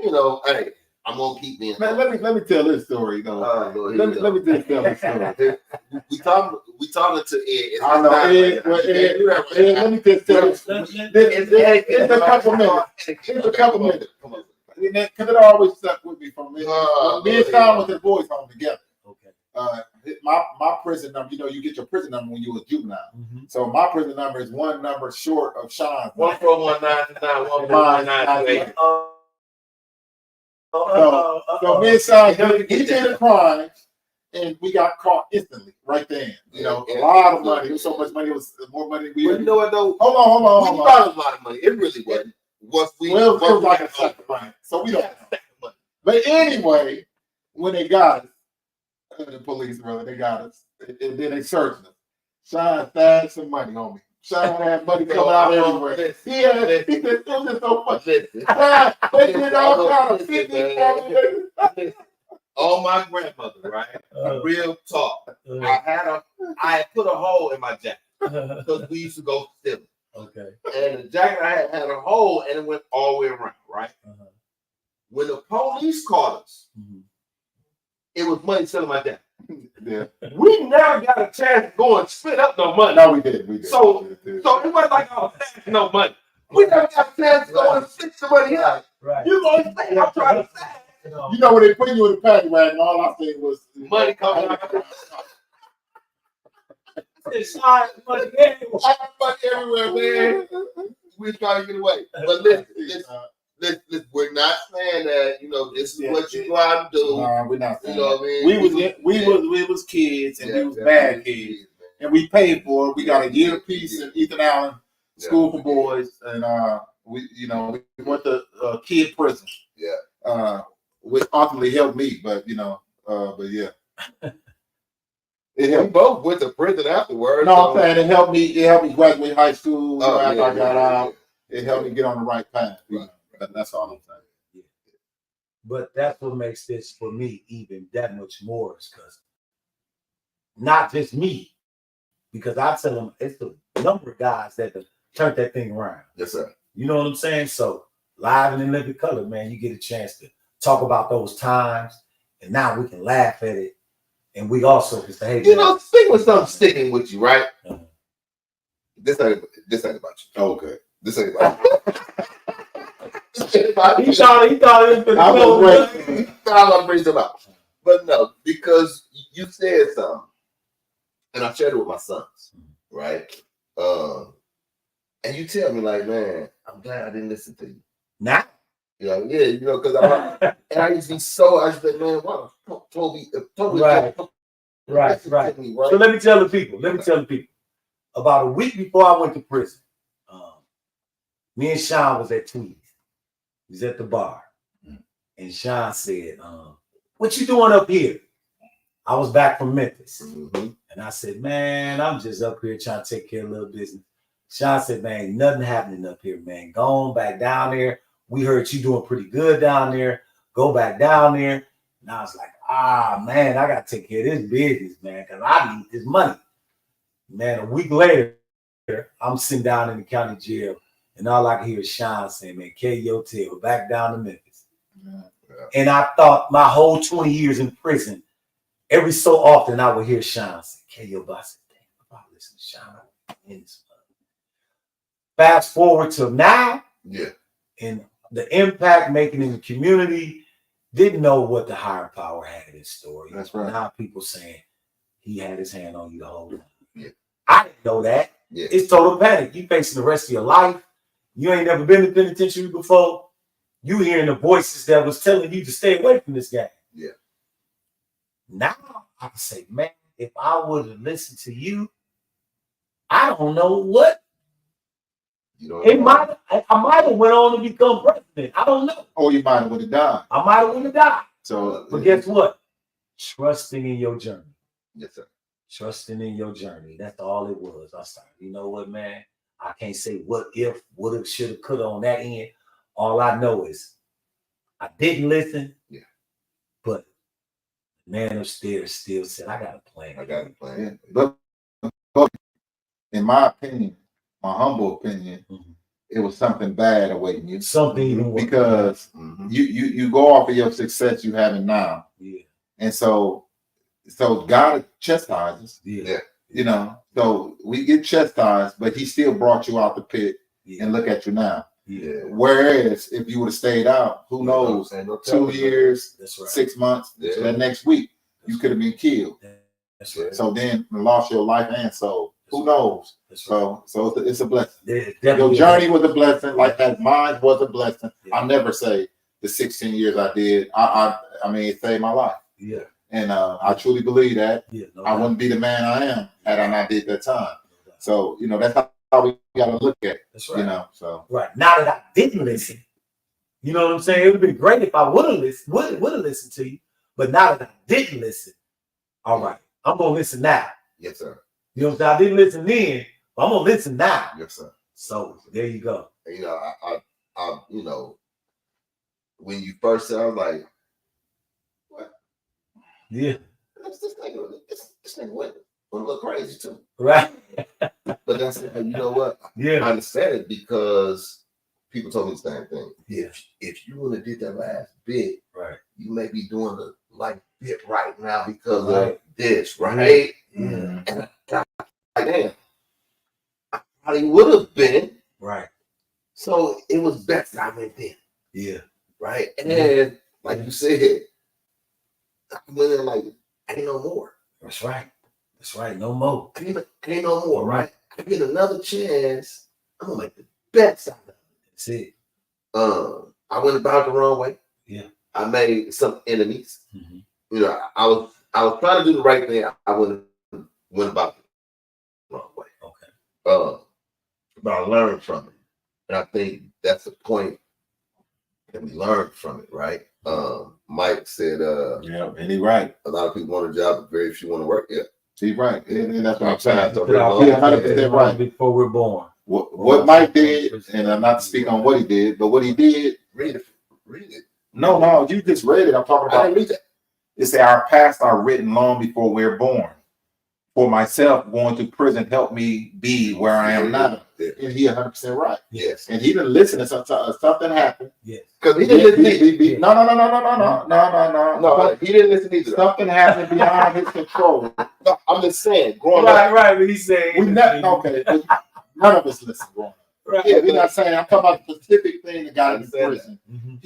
So hey. I'm gonna keep being. Man, let me tell this story though. Let me just tell this story. we talking to Ed. I know Ed. Let me just tell this. It's a couple minutes. It's a couple minutes. Because it always stuck with me from me. Me and Tom was at boys home together. Okay. my prison number. You know, you get your prison number when you was juvenile. Mm-hmm. So my prison number is one number short of Sean's. 14199 So me and Sean, he did a crime, and we got caught instantly right then. You know, a lot of money. It was so much money. It was more money than we. Well, you know what though? Hold on. We thought it was a lot of money. It really wasn't. It was like a second money. So we don't. But anyway, when they got us, the police, brother, they got us, and then they searched us. Sean stashed some money on me. Sean had money coming out everywhere. He said, it was just so much. They did all kind of 50. On my grandmother, right? Real talk. I had put a hole in my jacket because we used to go stealing. Okay. And the jacket I had a hole and it went all the way around, right? When the police caught us, it was money still in my jacket. Yeah. We never got a chance to go and split up no money. No, we did. So it wasn't like I was stashing no money. We never got a chance to go and split the money up. Right. You gonna say I'm trying to stash? You know when they put you in the paddy wagon, all I said was Money coming out. It's not money anywhere. I got money everywhere, man. We trying to get away. But listen, we're not saying that, you know, this is what you go out and do. No, we're not saying You know what I mean? We was kids and we was bad kids, and we paid for it. We got a year piece in Ethan Allen School for Boys, and we went to kid prison. Yeah. Which ultimately helped me, but yeah. It We helped. both went to prison afterwards. No, I'm saying it helped me graduate high school after I got out. It helped me get on the right path. Right. That's all I'm saying. Yeah. But that's what makes this for me even that much more, is because not just me, because I tell them it's the number of guys that have turned that thing around. Yes, sir. You know what I'm saying? So live and in living color, man, you get a chance to talk about those times, and now we can laugh at it, and we also can say, hey, You know, speaking of something sticking with you, right? This ain't about you. Okay. This ain't about you. he thought it was for the I was close. ready. I'm gonna bring them up. But no, because you said something, and I shared it with my sons, right? And you tell me like, man, I'm glad I didn't listen to you. Now, Because I used to be so, I just like, man, why the fuck Toby right. Me, So let me tell the people. About a week before I went to prison, me and Sean was at Tweeds. He was at the bar. And Sean said, what you doing up here? I was back from Memphis. And I said, man, I'm just up here trying to take care of a little business. Sean said, man, ain't nothing happening up here, man. Go on back down there. We heard you doing pretty good down there. Go back down there. And I was like, man, I got to take care of this business, man, because I need this money. Man, a week later, I'm sitting down in the county jail, and all I can hear is Sean saying, man, carry your tail back down to Memphis. Yeah. And I thought my whole 20 years in prison, every so often I would hear Sean say, carry your boss. Damn, I listen to Sean in this. Fast forward to now, and the impact making in the community, didn't know what the higher power had in store. That's right. Now people saying he had his hand on you the whole time. Yeah. I didn't know that. Yeah. It's total panic. You facing the rest of your life. You ain't never been to penitentiary before. You hearing the voices that was telling you to stay away from this guy. Yeah. Now I can say, man, if I would have listened to you, I don't know what. I might have went on to become president. I don't know. Or you might have would have died. I might have would have died. So, but guess what? Trusting in your journey. Yes, sir. Trusting in your journey. That's all it was. I started. You know what, man? I can't say what if, would have, should have, could have on that end. All I know is I didn't listen. Yeah. But the man upstairs still said, I got a plan. Yeah. But in my opinion, my humble opinion, it was something bad awaiting you. Something even worse. Because you go off of your success you having now. Yeah. And so God chastises. Yeah. You know, so we get chastised, but he still brought you out the pit and look at you now. Yeah. Whereas if you would have stayed out, who knows, 2 years, That's right. 6 months, Yeah. that next week, you could have been killed. That's right. So then you lost your life and soul. Who knows? That's right. So it's a blessing. Yeah, Your journey was a blessing, like as mine was a blessing. Yeah. I'll never say the 16 years I did. I mean, it saved my life. Yeah. And I truly believe that. Yeah. No I wouldn't be the man I am had I not did that time. So, you know, that's how we got to look at it. That's right. You know, so. Right. Now that I didn't listen, you know what I'm saying? It would have been great if I would have listened to you. But now that I didn't listen, all right, I'm going to listen now. Yes, sir. You know what I'm saying? I didn't listen then, but I'm going to listen now. Yes, sir. So there you go. And, you know, I you know, when you first said, I was like, what? Yeah. This nigga went a little crazy too. Right. But that's, you know what? Yeah. I understand it because people told me the same thing. Yeah. If you would have did that last bit, Right. you may be doing the like bit right now because Right. of this, right? Yeah. And I like, damn, I probably would have been. Right. So it was best I went in, Yeah. right? And like you said, I went in like, ain't no more. That's right. That's right. No more. Ain't no more, right? I get another chance. I'm gonna make the best out of it. That's it. I went about the wrong way. Yeah. I made some enemies. Mm-hmm. You know, I was trying to do the right thing. I went about the wrong way. Okay. But I learned from it, and I think that's the point that we learned from it, right? Mike said, Yeah, and he's right. a lot of people want a job, but very few want to work. Yeah, He's right. And that's what I'm saying. So Yeah, 100% right. Before we're born. What Mike did, and I'm not to speak on what he did, but what he did. read it. No, you just read it. I'm talking I about. didn't read that. It said, our paths are written long before we're born. For myself, going to prison helped me be where I am now. Yeah. And he 100% right. Yes, And he didn't listen to something happened. Yes. because he didn't listen. No. No, he didn't listen either. Something happened beyond his control. No, I'm just saying, growing up. Right. But he's saying We never, okay. None of us listen growing up. Right. Yeah, we're not saying. I'm talking about the specific thing that got him in prison. Mm-hmm.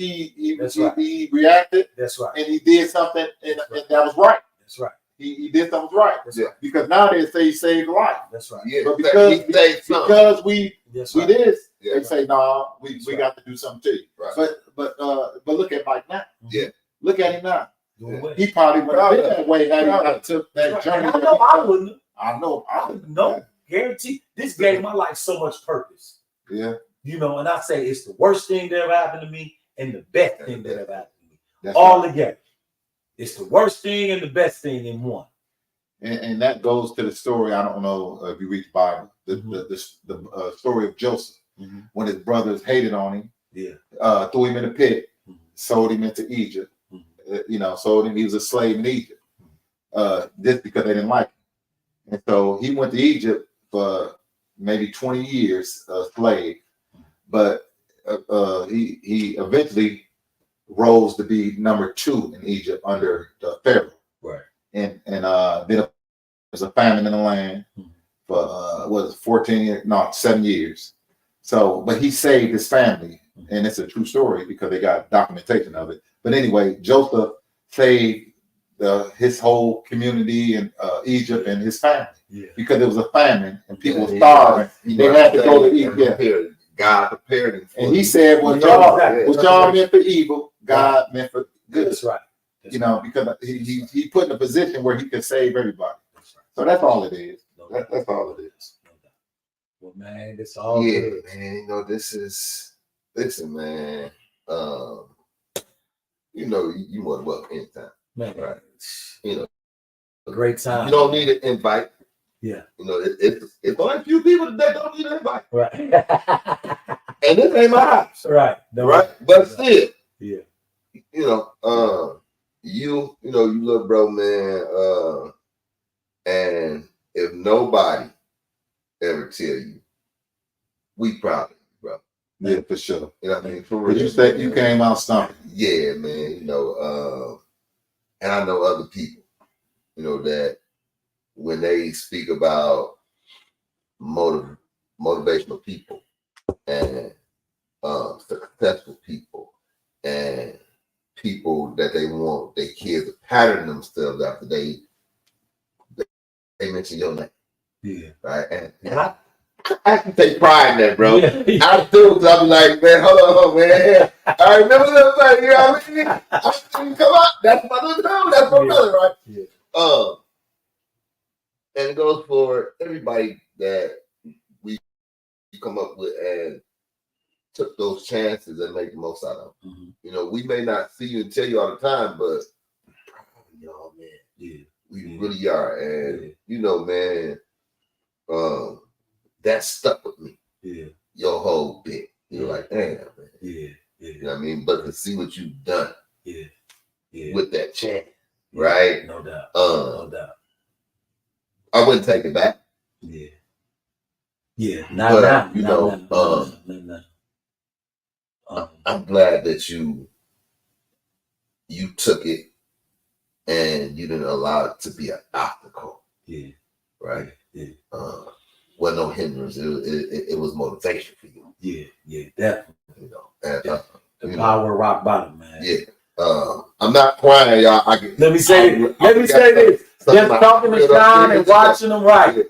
He reacted. That's right. And he did something, and that was right. That's right. He did something right. That's right. Because now they say he saved a life. That's right. Yeah, But he said something. because we That's we right. did, Yeah, they say, no, we right. got to do something to you. Right. But look at Mike now. Yeah. Look at him now. Doing what? He probably would have been that way had he not took that Right. journey. I know I wouldn't. I know. No, guarantee. This gave my life so much purpose. Yeah. You know, and I say it's the worst thing that ever happened to me and the best thing that ever happened to me. That's All right. together. It's the worst thing and the best thing in one. And that goes to the story. I don't know if you read the Bible, the story of Joseph, when his brothers hated on him, threw him in a pit, sold him into Egypt. Sold him. He was a slave in Egypt, just because they didn't like him. And so he went to Egypt for maybe 20 years, a slave, but he eventually rose to be number 2 in Egypt under the Pharaoh. Right. And then there was a famine in the land for 7 years. So, but he saved his family, and it's a true story because they got documentation of it. But anyway, Joseph saved his whole community in Egypt and his family because there was a famine and people were starving. They had to go to Egypt. God prepared him. And he said, "What y'all meant for evil, God meant for good." That's right. Because he put in a position where he could save everybody. So that's all it is. That's all it is. Well, man, it's all good. Man. Listen, man. You more than welcome anytime. Man, right? Great time. You don't need an invite. Yeah. It's only a few people that don't need an invite. Right. And this ain't my house. Right. No, right. But still. Yeah. You look, bro, man. And if nobody ever tell you, we proud of you, bro. Yeah, for sure. You know what I mean? For real. You said you came out stomping. Yeah, man. And I know other people, that when they speak about motivational people and successful people and people that they want their kids to pattern themselves after, they they mention your name. Yeah. Right. And I can take pride in that, bro. Yeah. I do, because I'll be like, man, hold on, man. I remember that thing, you know what I mean? I didn't come out. That's my little dude. That's my brother, right? Yeah. And it goes for everybody that we come up with and took those chances and make the most out of them. Mm-hmm. You know, we may not see you and tell you all the time, but y'all, man, we really are. And you know, man, that stuck with me. Yeah, your whole bit. You're like, damn, man. Yeah. You know what I mean? But to see what you've done. Yeah. With that chance, right? No doubt. No doubt. I wouldn't take it back. Yeah. Yeah. Not I'm glad that you took it and you didn't allow it to be an obstacle. Yeah. Right? Yeah. Wasn't no hindrance. It was motivation for you. Yeah. Yeah. Definitely. You know, and the power of rock bottom, man. Yeah. I'm not crying, y'all. Let me say this. Just talking to Sean and watching them right. Yeah.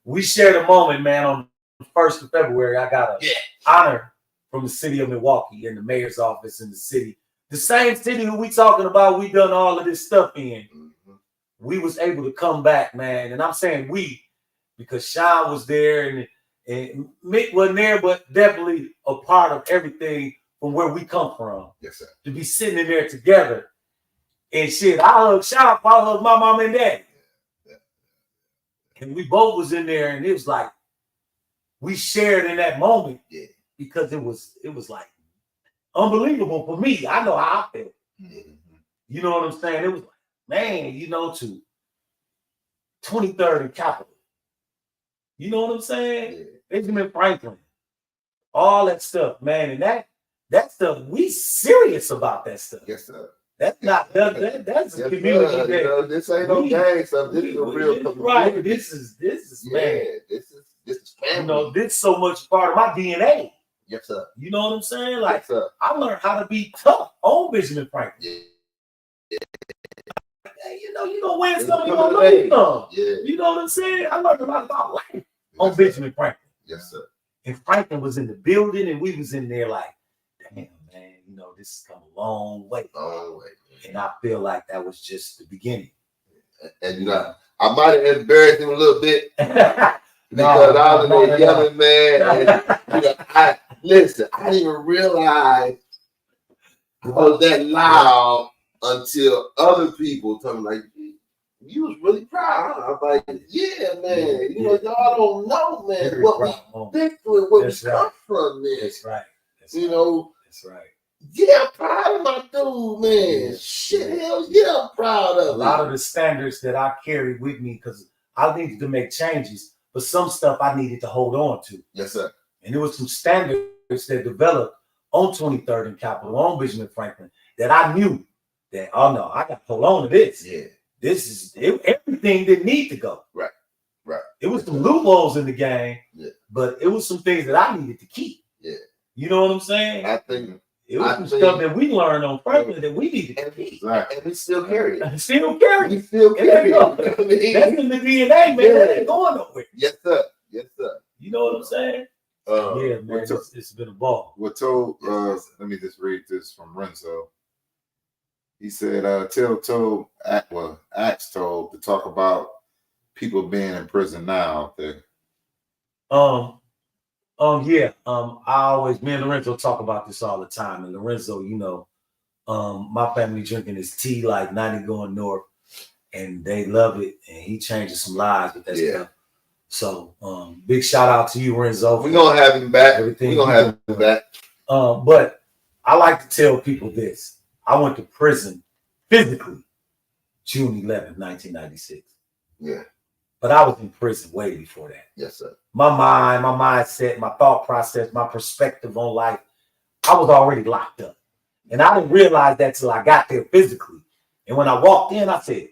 We shared a moment, man, on the 1st of February. I got an honor from the city of Milwaukee in the mayor's office in the city. The same city who we talking about, we done all of this stuff in. Mm-hmm. We was able to come back, man. And I'm saying we, because Sean was there and Mick wasn't there, but definitely a part of everything from where we come from. Yes, sir. To be sitting in there together. And shit, I hug Sean, I hug my mom and dad. And we both was in there, and it was like we shared in that moment because it was like unbelievable for me. I know how I felt. Mm-hmm. You know what I'm saying? It was like, man, you know, to 23rd and Capitol. You know what I'm saying? Yeah. Benjamin Franklin, all that stuff, man, and that stuff, we serious about that stuff. Yes, sir. That's not that's a community. You know, this ain't no gang stuff. This is a real community. Right. This is man. This is family. You know, this is so much part of my DNA. Yes, sir. You know what I'm saying? Like, yes, sir. I learned how to be tough on Benjamin Franklin. Yeah. You know, you gonna win some, you gonna lose some. Yeah. You know what I'm saying? I learned a lot about life on Benjamin Franklin. Yes, sir. And Franklin was in the building, and we was in there like, damn, man, you know, this has come a long way. Long way. And I feel like that was just the beginning. And you know, I might have embarrassed him a little bit because I was in there yelling, man. And, you know, I didn't even realize I was that loud until other people told me, like, you was really proud. I was like, yeah, man. You know, y'all don't know, man, very what we been through, where we come from, man. That's right. You know. That's right. Yeah, I'm proud of my dude, man. Yeah. Shit, hell yeah, I'm proud of a lot of the standards that I carried with me, because I needed to make changes, but some stuff I needed to hold on to. Yes, sir. And there was some standards that developed on 23rd and Capitol, on Benjamin Franklin, that I knew that, oh no, I got to hold on to this. Yeah. This is everything didn't need to go. Right. Right. It was some loopholes in the game, but it was some things that I needed to keep. Yeah. You know what I'm saying? I think it was some stuff that we learned on Franklin that we needed to keep. Exactly. And we still carry it. Still carry it. We still carry it. That's in the DNA, man. That ain't going nowhere. Yes, sir. Yes, sir. You know what I'm saying? Yeah, man. It's been a ball. We're told, let me just read this from Renzo. He said, Acts told to talk about people being in prison now out there. Yeah. Me and Lorenzo talk about this all the time. And Lorenzo, you know, my family drinking his tea like 90 going north, and they love it. And he changes some lives with that stuff. So, big shout out to you, Renzo. We're gonna have him back. We're gonna have him back. But I like to tell people this. I went to prison physically June 11th, 1996. Yeah. But I was in prison way before that. Yes, sir. My mind, my mindset, my thought process, my perspective on life, I was already locked up. And I didn't realize that till I got there physically. And when I walked in, I said,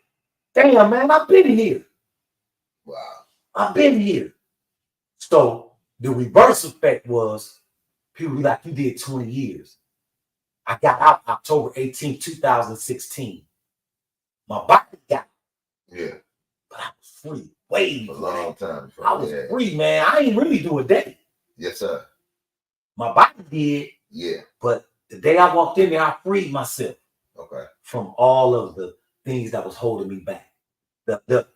damn, man, I've been here. Wow. I've been here. So the reverse effect was people be like, you did 20 years. I got out October 18, 2016. My body got out. Yeah. But I was free. way A long time. I was free, man. I ain't really do a day. Yes, sir. My body did. Yeah. But the day I walked in there, I freed myself. Okay. From all of the things that was holding me back. The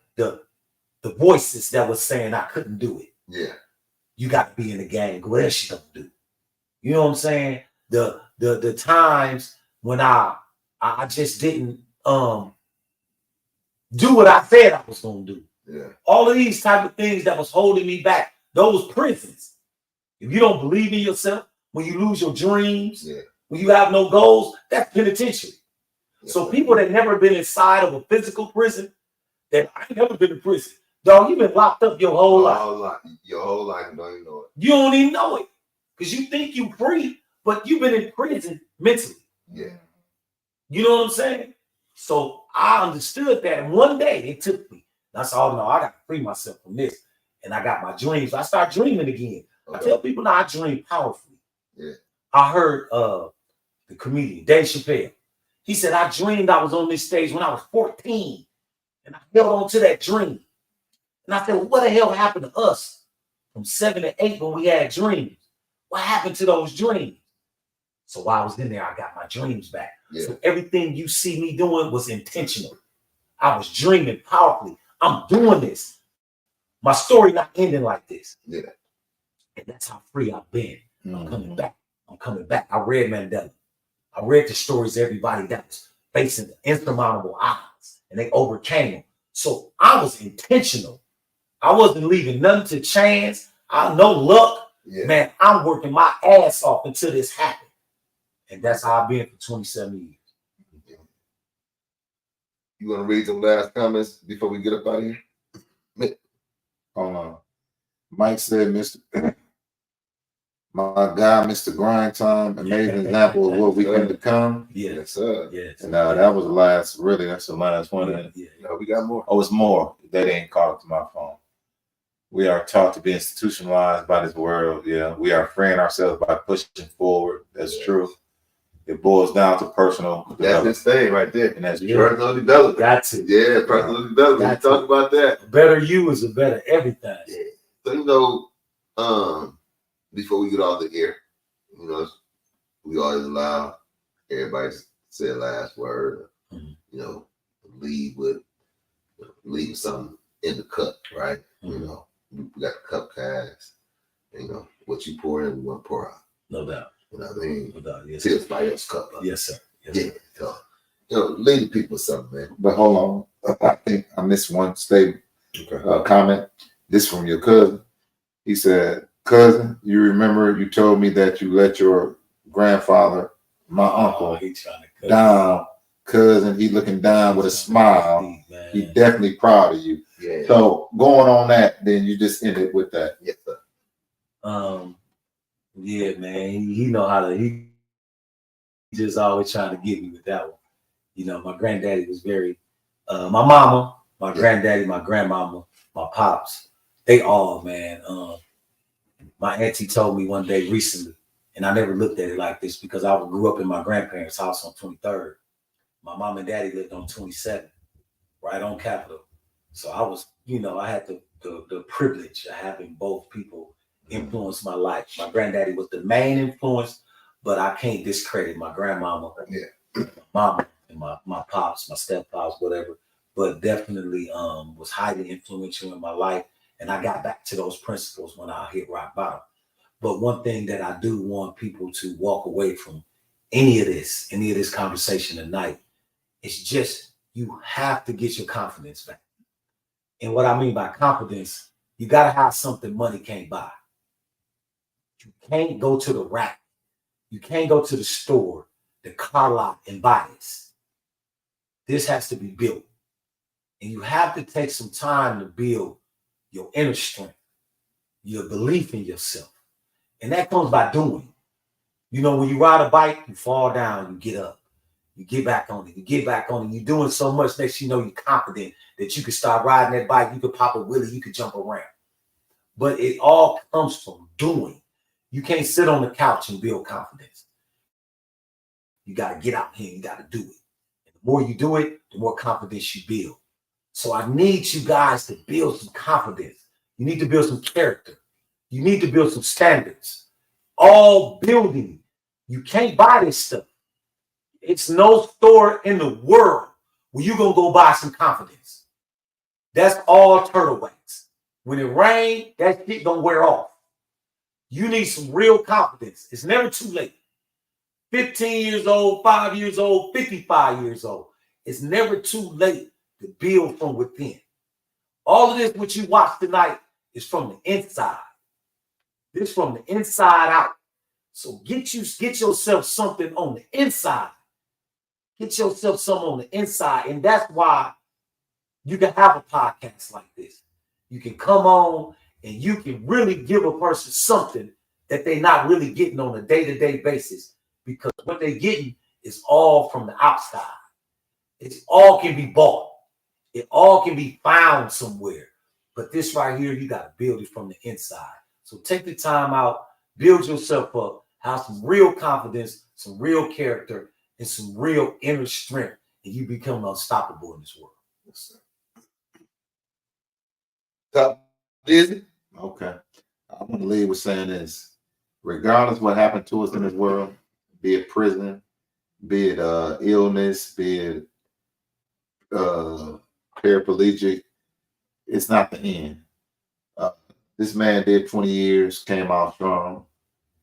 voices that was saying I couldn't do it. Yeah. You got to be in the game. What else you don't do? You know what I'm saying? The times when I just didn't do what I said I was gonna do. Yeah. All of these type of things that was holding me back. Those prisons. If you don't believe in yourself, when you lose your dreams, when you have no goals, that's penitentiary. Yeah. So people that never been inside of a physical prison, that I ain't never been in prison. Dog, you've been locked up your whole life. Your whole life, you don't even know it. You don't even know it. Because you think you free, but you've been in prison mentally. Yeah. You know what I'm saying? So I understood that. And one day it took me. And I said, oh no, I got to free myself from this. And I got my dreams. I started dreaming again. Okay. I tell people now I dream powerfully. Yeah. I heard the comedian, Dave Chappelle. He said, I dreamed I was on this stage when I was 14. And I held on to that dream. And I said, well, what the hell happened to us from 7 to 8 when we had dreams? What happened to those dreams? So while I was in there, I got my dreams back. Yeah. So everything you see me doing was intentional. I was dreaming powerfully. I'm doing this. My story not ending like this. Yeah. And that's how free I've been. I'm coming back. I'm coming back. I read Mandela. I read the stories of everybody that was facing the insurmountable odds and they overcame them. So I was intentional. I wasn't leaving nothing to chance. I no luck. Yeah. Man, I'm working my ass off until this happened. And that's how I've been for 27 years. You want to read some last comments before we get up out of here? Hold on. Mike said, my guy, Mr. Grind Time, amazing example of what we can become. Yes, sir. Yes. And that was the last, really, that's the last one. Yeah. No, we got more. Oh, it's more. That ain't caught up to my phone. We are taught to be institutionalized by this world. Yeah. We are freeing ourselves by pushing forward. That's true. It boils down to personal. That's his thing right there. And that's personal development. That's it. Yeah, personal development. We talk about that. A better you is a better everything. Yeah. So, before we get off the air, we always allow everybody to say a last word, leave with something in the cup, right? We got the cup cast, what you pour in, we want to pour out. No doubt. You know what I mean? No doubt. Yes, till somebody else cup up. Yes, sir. Yes, yeah. Sir. So, lead the people with something, man. But hold on. I think I missed one statement, comment. This from your cousin. He said, cousin, you remember you told me that you let your grandfather, my uncle, down. Cousin, he looking down with a smile. He definitely proud of you. Yeah. So going on that, then you just ended with that. Yes, sir. Yeah, man. He know how to. He just always trying to get me with that one. My granddaddy was very. My mama, my granddaddy, my grandmama, my pops. They all, man. My auntie told me one day recently, and I never looked at it like this because I grew up in my grandparents' house on 23rd. My mom and daddy lived on 27th, right on Capitol. So I was, I had the privilege of having both people influence my life. My granddaddy was the main influence, but I can't discredit my grandmama, my mama, and my pops, my step-pops, whatever. But definitely was highly influential in my life. And I got back to those principles when I hit rock bottom. But one thing that I do want people to walk away from any of this conversation tonight, is just you have to get your confidence back. And what I mean by confidence, you got to have something money can't buy. You can't go to the rack. You can't go to the store, the car lot, and buy this. This has to be built. And you have to take some time to build your inner strength, your belief in yourself. And that comes by doing. When you ride a bike, you fall down, you get up. You get back on it. You get back on it. You're doing so much, next you're confident that you can start riding that bike. You could pop a wheelie. You could jump around. But it all comes from doing. You can't sit on the couch and build confidence. You got to get out here and you got to do it. And the more you do it, the more confidence you build. So I need you guys to build some confidence. You need to build some character. You need to build some standards. All building. You can't buy this stuff. It's no store in the world where you're going to go buy some confidence. That's all turtle wax. When it rains, that shit don't wear off. You need some real confidence. It's never too late. 15 years old, 5 years old, 55 years old. It's never too late to build from within. All of this, what you watch tonight, is from the inside. This from the inside out. So get yourself something on the inside. Get yourself something on the inside. And that's why you can have a podcast like this. You can come on and you can really give a person something that they're not really getting on a day-to-day basis, because what they're getting is all from the outside. It all can be bought. It all can be found somewhere. But this right here, you got to build it from the inside. So take the time out, build yourself up, have some real confidence, some real character, and some real inner strength, and you become unstoppable in this world. Yes, sir. Top Disney. Okay. I want to leave with saying this. Regardless what happened to us in this world, be it prison, be it illness, be it paraplegic, it's not the end. This man did 20 years, came out strong,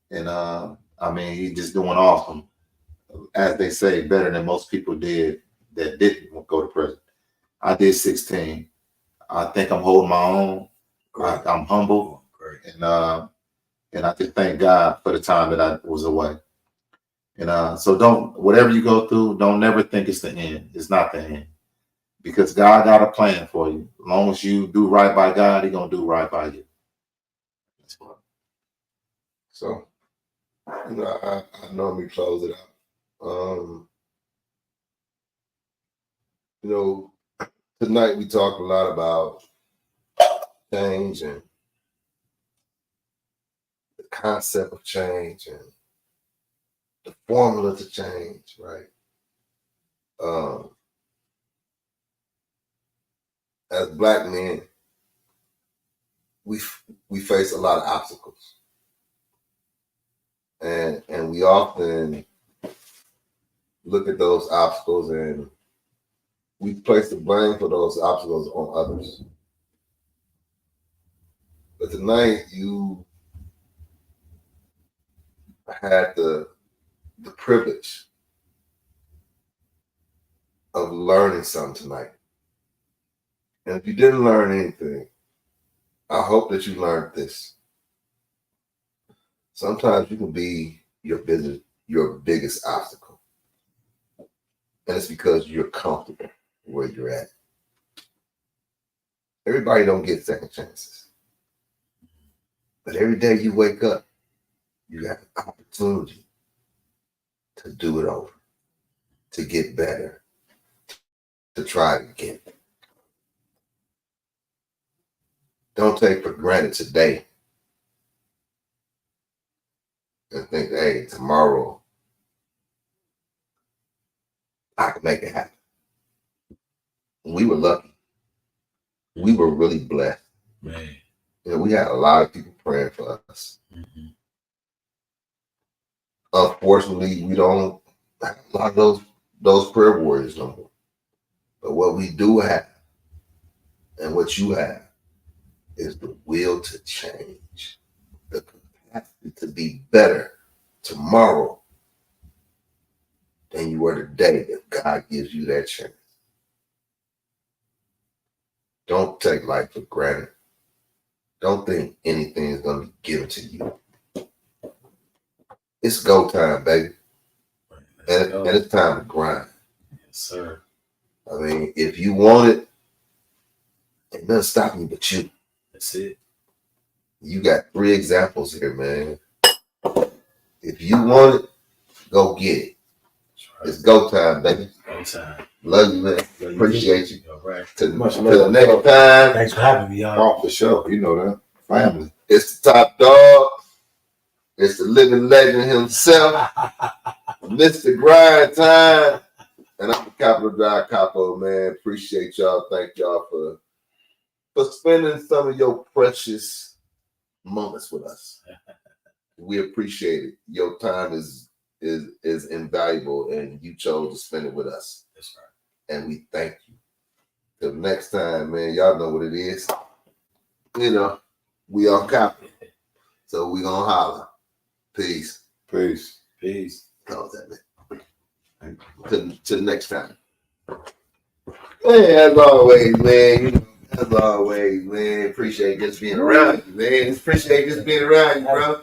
and I mean, he's just doing awesome. As they say, better than most people did that didn't go to prison. I did 16. I think I'm holding my own. I'm humble. Great. And I just thank God for the time that I was away. And so whatever you go through, don't never think it's the end. It's not the end. Because God got a plan for you. As long as you do right by God, He's going to do right by you. That's what. So, I normally close it out. Tonight we talked a lot about change and the concept of change and the formula to change, right? As Black men, we face a lot of obstacles, and we often look at those obstacles and we place the blame for those obstacles on others. But tonight you had the privilege of learning something tonight. And if you didn't learn anything, I hope that you learned this. Sometimes you can be your biggest obstacle. And it's because you're comfortable where you're at. Everybody don't get second chances. But every day you wake up, you have an opportunity to do it over, to get better, to try it again. Don't take for granted today and think, hey, tomorrow I can make it happen. We were lucky. We were really blessed. Man. We had a lot of people praying for us. Mm-hmm. Unfortunately, we don't have a lot of those prayer warriors no more. But what we do have, and what you have, is the will to change, the capacity to be better tomorrow than you were today if God gives you that chance. Don't take life for granted. Don't think anything is going to be given to you. It's go time, baby. And it's time to grind. Yes, sir. I mean, if you want it, ain't nothing stopping you but you. That's it. You got 3 examples here, man. If you want it, go get it. Right. It's go time, baby. Go time. Love you, man. Appreciate you. All right. Till the next time. Thanks for having me, y'all. Oh, for sure. You know that. Family. It's the top dog. It's the living legend himself. Mr. Grind Time. And I'm the Capital Drive Capo, man. Appreciate y'all. Thank y'all for spending some of your precious moments with us. We appreciate it. Your time is invaluable, and you chose to spend it with us. That's right. And we thank you. Till next time, man. Y'all know what it is. You know, we all copy. So we gonna holler. Peace. Peace. Peace. That was that, man. Till next time. Hey, as always, man. You know, as always, man. Appreciate just being around you, man. Appreciate just being around you, bro.